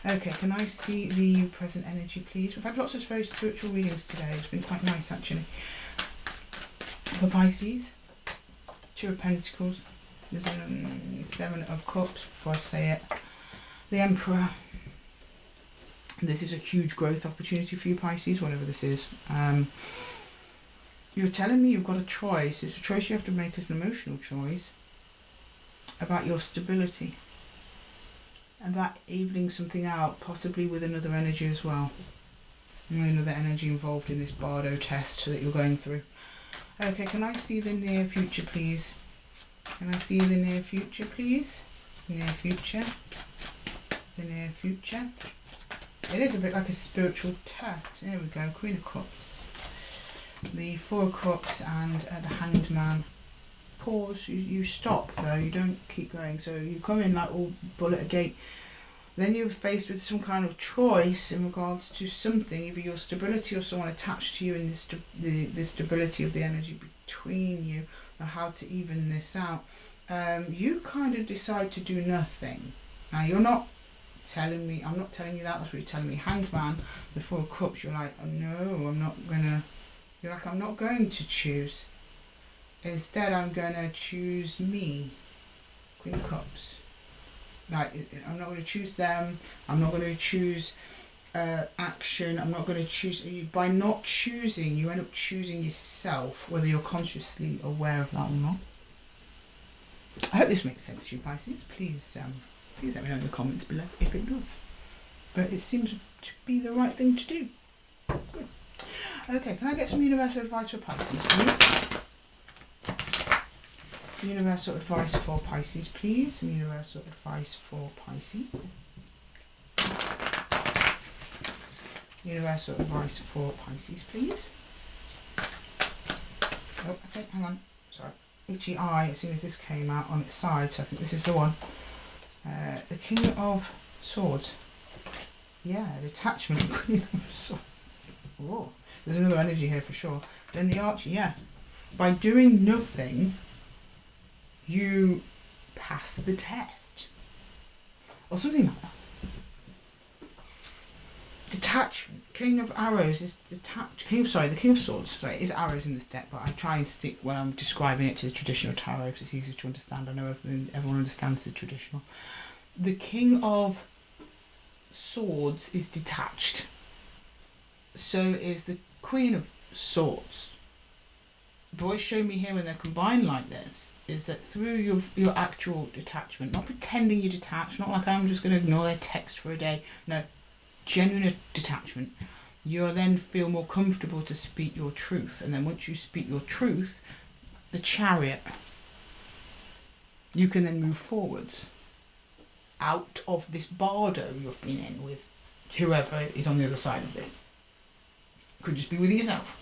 Okay, can I see the present energy, please? We've had lots of very spiritual readings today. It's been quite nice, actually. For Pisces, Two of Pentacles, there's Seven of Cups, before I say it, the Emperor. This is a huge growth opportunity for you, Pisces, whatever this is. You're telling me you've got a choice. It's a choice you have to make as an emotional choice about your stability, about evening something out, possibly with another energy as well. Another energy involved in this Bardo test that you're going through. Okay, can I see the near future, please? Can I see the near future, please? Near future. The near future. It is a bit like a spiritual test. There we go, Queen of Cups. The Four of Cups and the Hanged Man. Pause, you stop though, you don't keep going. So you come in like all bull at a gate. Then you're faced with some kind of choice in regards to something, either your stability or someone attached to you, and the stability of the energy between you, or how to even this out. You kind of decide to do nothing. Now you're not telling me, I'm not telling you that, that's what you're telling me. Hanged Man, the Four of Cups, you're like, oh no, I'm not going to choose. Instead, I'm going to choose me. Queen of Cups. Like, I'm not going to choose them. I'm not going to choose action. I'm not going to choose. By not choosing, you end up choosing yourself, whether you're consciously aware of that or not. I hope this makes sense to you, Pisces. Please let me know in the comments below if it does. But it seems to be the right thing to do. Good. Okay, can I get some universal advice for Pisces, please? Universal advice for Pisces, please. Some universal advice for Pisces. Universal advice for Pisces, please. Oh, okay, hang on. Sorry. Itchy eye as soon as this came out on its side, so I think this is the one. The King of Swords. Yeah, detachment. Queen of Swords. Oh, there's another energy here for sure. Then the Archer, yeah. By doing nothing, you pass the test. Or something like that. Detachment. King of Arrows is detached. The King of Swords. Sorry, is arrows in this deck, but I try and stick when I'm describing it to the traditional tarot because it's easier to understand. I know everyone understands the traditional. The King of Swords is detached. So is the Queen of Swords. But what's shown me here when they're combined like this is that through your actual detachment, not pretending you're detached, not like I'm just going to ignore their text for a day. No. Genuine detachment, you'll then feel more comfortable to speak your truth, and then once you speak your truth, the Chariot, you can then move forwards out of this bardo you've been in with whoever is on the other side of this. Could just be with yourself.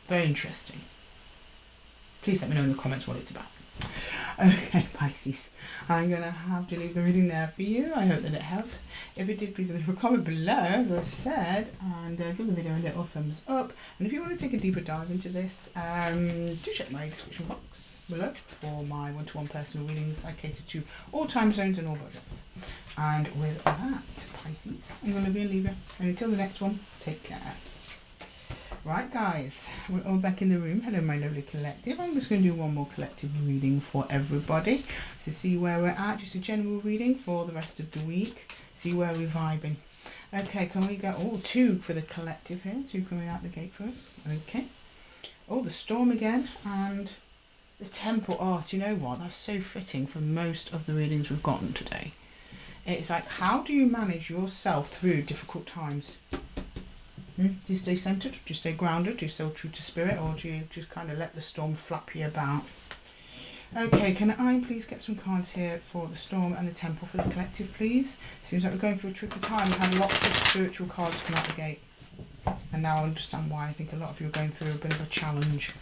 Very interesting. Please let me know in the comments what it's about. Okay, Pisces, I'm going to have to leave the reading there for you. I hope that it helped. If it did, please leave a comment below, as I said, and give the video a little thumbs up. And if you want to take a deeper dive into this, do check my description box below for my one-to-one personal readings. I cater to all time zones and all budgets. And with that, Pisces, I'm going to be in Libra. And until the next one, take care. Right, guys, we're all back in the room. Hello, my lovely collective. I'm just going to do one more collective reading for everybody to see where we're at. Just a general reading for the rest of the week. See where we're vibing. Okay, can we go? Oh, 2 for the collective here. 2 coming out the gate for us. Okay. Oh, the Storm again and the Temple. Oh, do you know what? That's so fitting for most of the readings we've gotten today. It's like, how do you manage yourself through difficult times? Do you stay centered? Do you stay grounded? Do you stay true to spirit? Or do you just kind of let the storm flap you about? Okay, can I please get some cards here for the Storm and the Temple for the collective, please? Seems like we're going through a tricky time. We've had lots of spiritual cards come out the gate. And now I understand why. I think a lot of you are going through a bit of a challenge.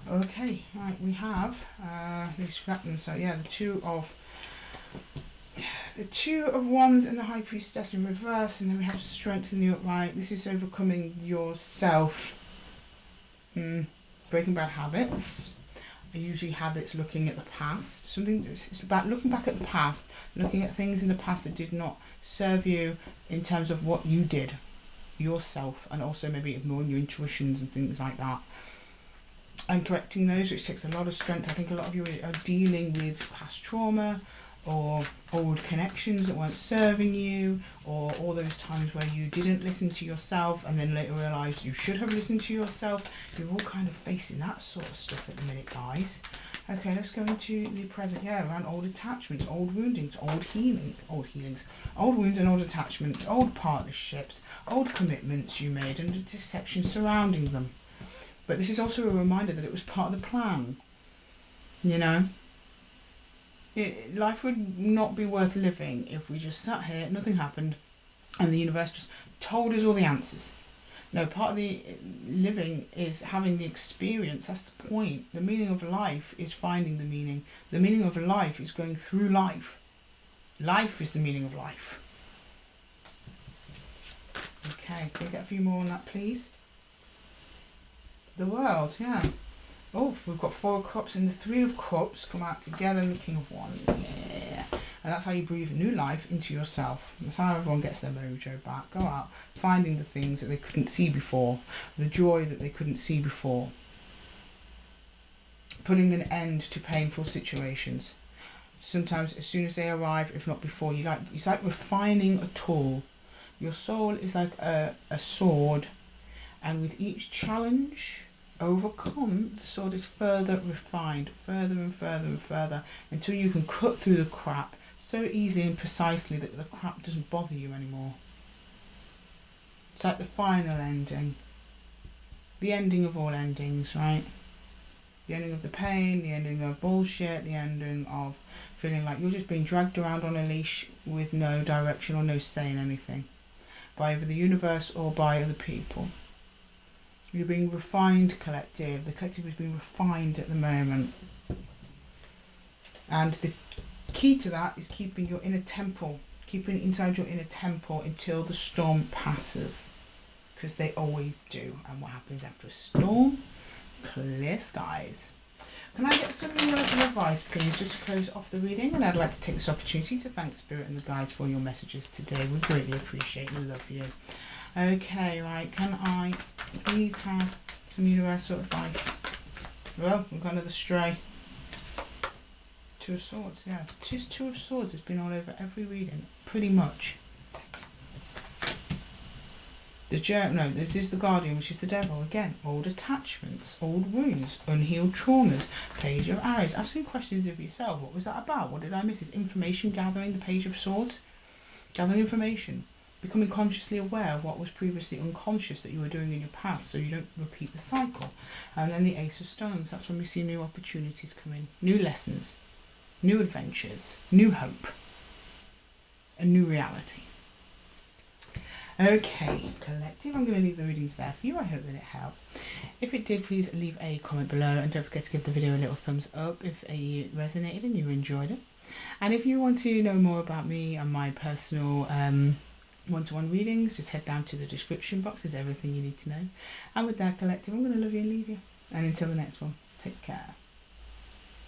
Okay, right, we have, let me scrap them. So yeah, the Two of Wands and the High Priestess in reverse, and then we have Strength in the upright. This is overcoming yourself. Breaking bad habits. Are usually habits looking at the past. It's about looking back at the past, looking at things in the past that did not serve you in terms of what you did yourself, and also maybe ignoring your intuitions and things like that. And correcting those, which takes a lot of strength. I think a lot of you are dealing with past trauma, or old connections that weren't serving you, or all those times where you didn't listen to yourself and then later realised you should have listened to yourself. You're all kind of facing that sort of stuff at the minute, guys. Okay, let's go into the present. Yeah, around old attachments, old woundings, old healings, old wounds and old attachments, old partnerships, old commitments you made, and the deception surrounding them. But this is also a reminder that it was part of the plan, you know. Life would not be worth living if we just sat here, nothing happened, and the universe just told us all the answers. No, part of the living is having the experience. That's the point. The meaning of life is finding the meaning. The meaning of life is going through life. Life is the meaning of life. Okay, can we get a few more on that, please? The World, yeah. Oh, we've got 4 of Cups and the 3 of Cups come out together and the King of Wands. Yeah. And that's how you breathe new life into yourself. That's how everyone gets their mojo back. Go out, finding the things that they couldn't see before. The joy that they couldn't see before. Putting an end to painful situations. Sometimes as soon as they arrive, if not before, it's like refining a tool. Your soul is like a sword. And with each challenge overcome, the sword is further refined, further and further and further, until you can cut through the crap so easily and precisely that the crap doesn't bother you anymore. It's like the final ending. The ending of all endings, right? The ending of the pain, the ending of bullshit, the ending of feeling like you're just being dragged around on a leash with no direction or no say in anything. by either the universe or by other people. You're being refined, collective. The collective is being refined at the moment. And the key to that is keeping your inner temple, keeping inside your inner temple until the storm passes. Because they always do. And what happens after a storm? Clear skies. Can I get some universal advice, please, just to close off the reading? And I'd like to take this opportunity to thank Spirit and the guides for your messages today. We greatly appreciate and love you. Okay, right, can I please have some universal advice? Well, we've got another stray. Two of Swords, yeah. Just Two of Swords has been all over every reading, pretty much. No, this is the Guardian, which is the Devil. Again, old attachments, old wounds, unhealed traumas. Page of Aries. Asking questions of yourself. What was that about? What did I miss? Is information gathering, the Page of Swords? Gathering information. Becoming consciously aware of what was previously unconscious that you were doing in your past, so you don't repeat the cycle. And then the Ace of Stones. That's when we see new opportunities come in. New lessons. New adventures. New hope. A new reality. Okay, collective, I'm going to leave the readings there for you. I hope that it helped. If it did, please leave a comment below and don't forget to give the video a little thumbs up if it resonated and you enjoyed it. And if you want to know more about me and my personal one-to-one readings, just head down to the description box. There's everything you need to know. And with that, collective, I'm going to love you and leave you. And until the next one, take care.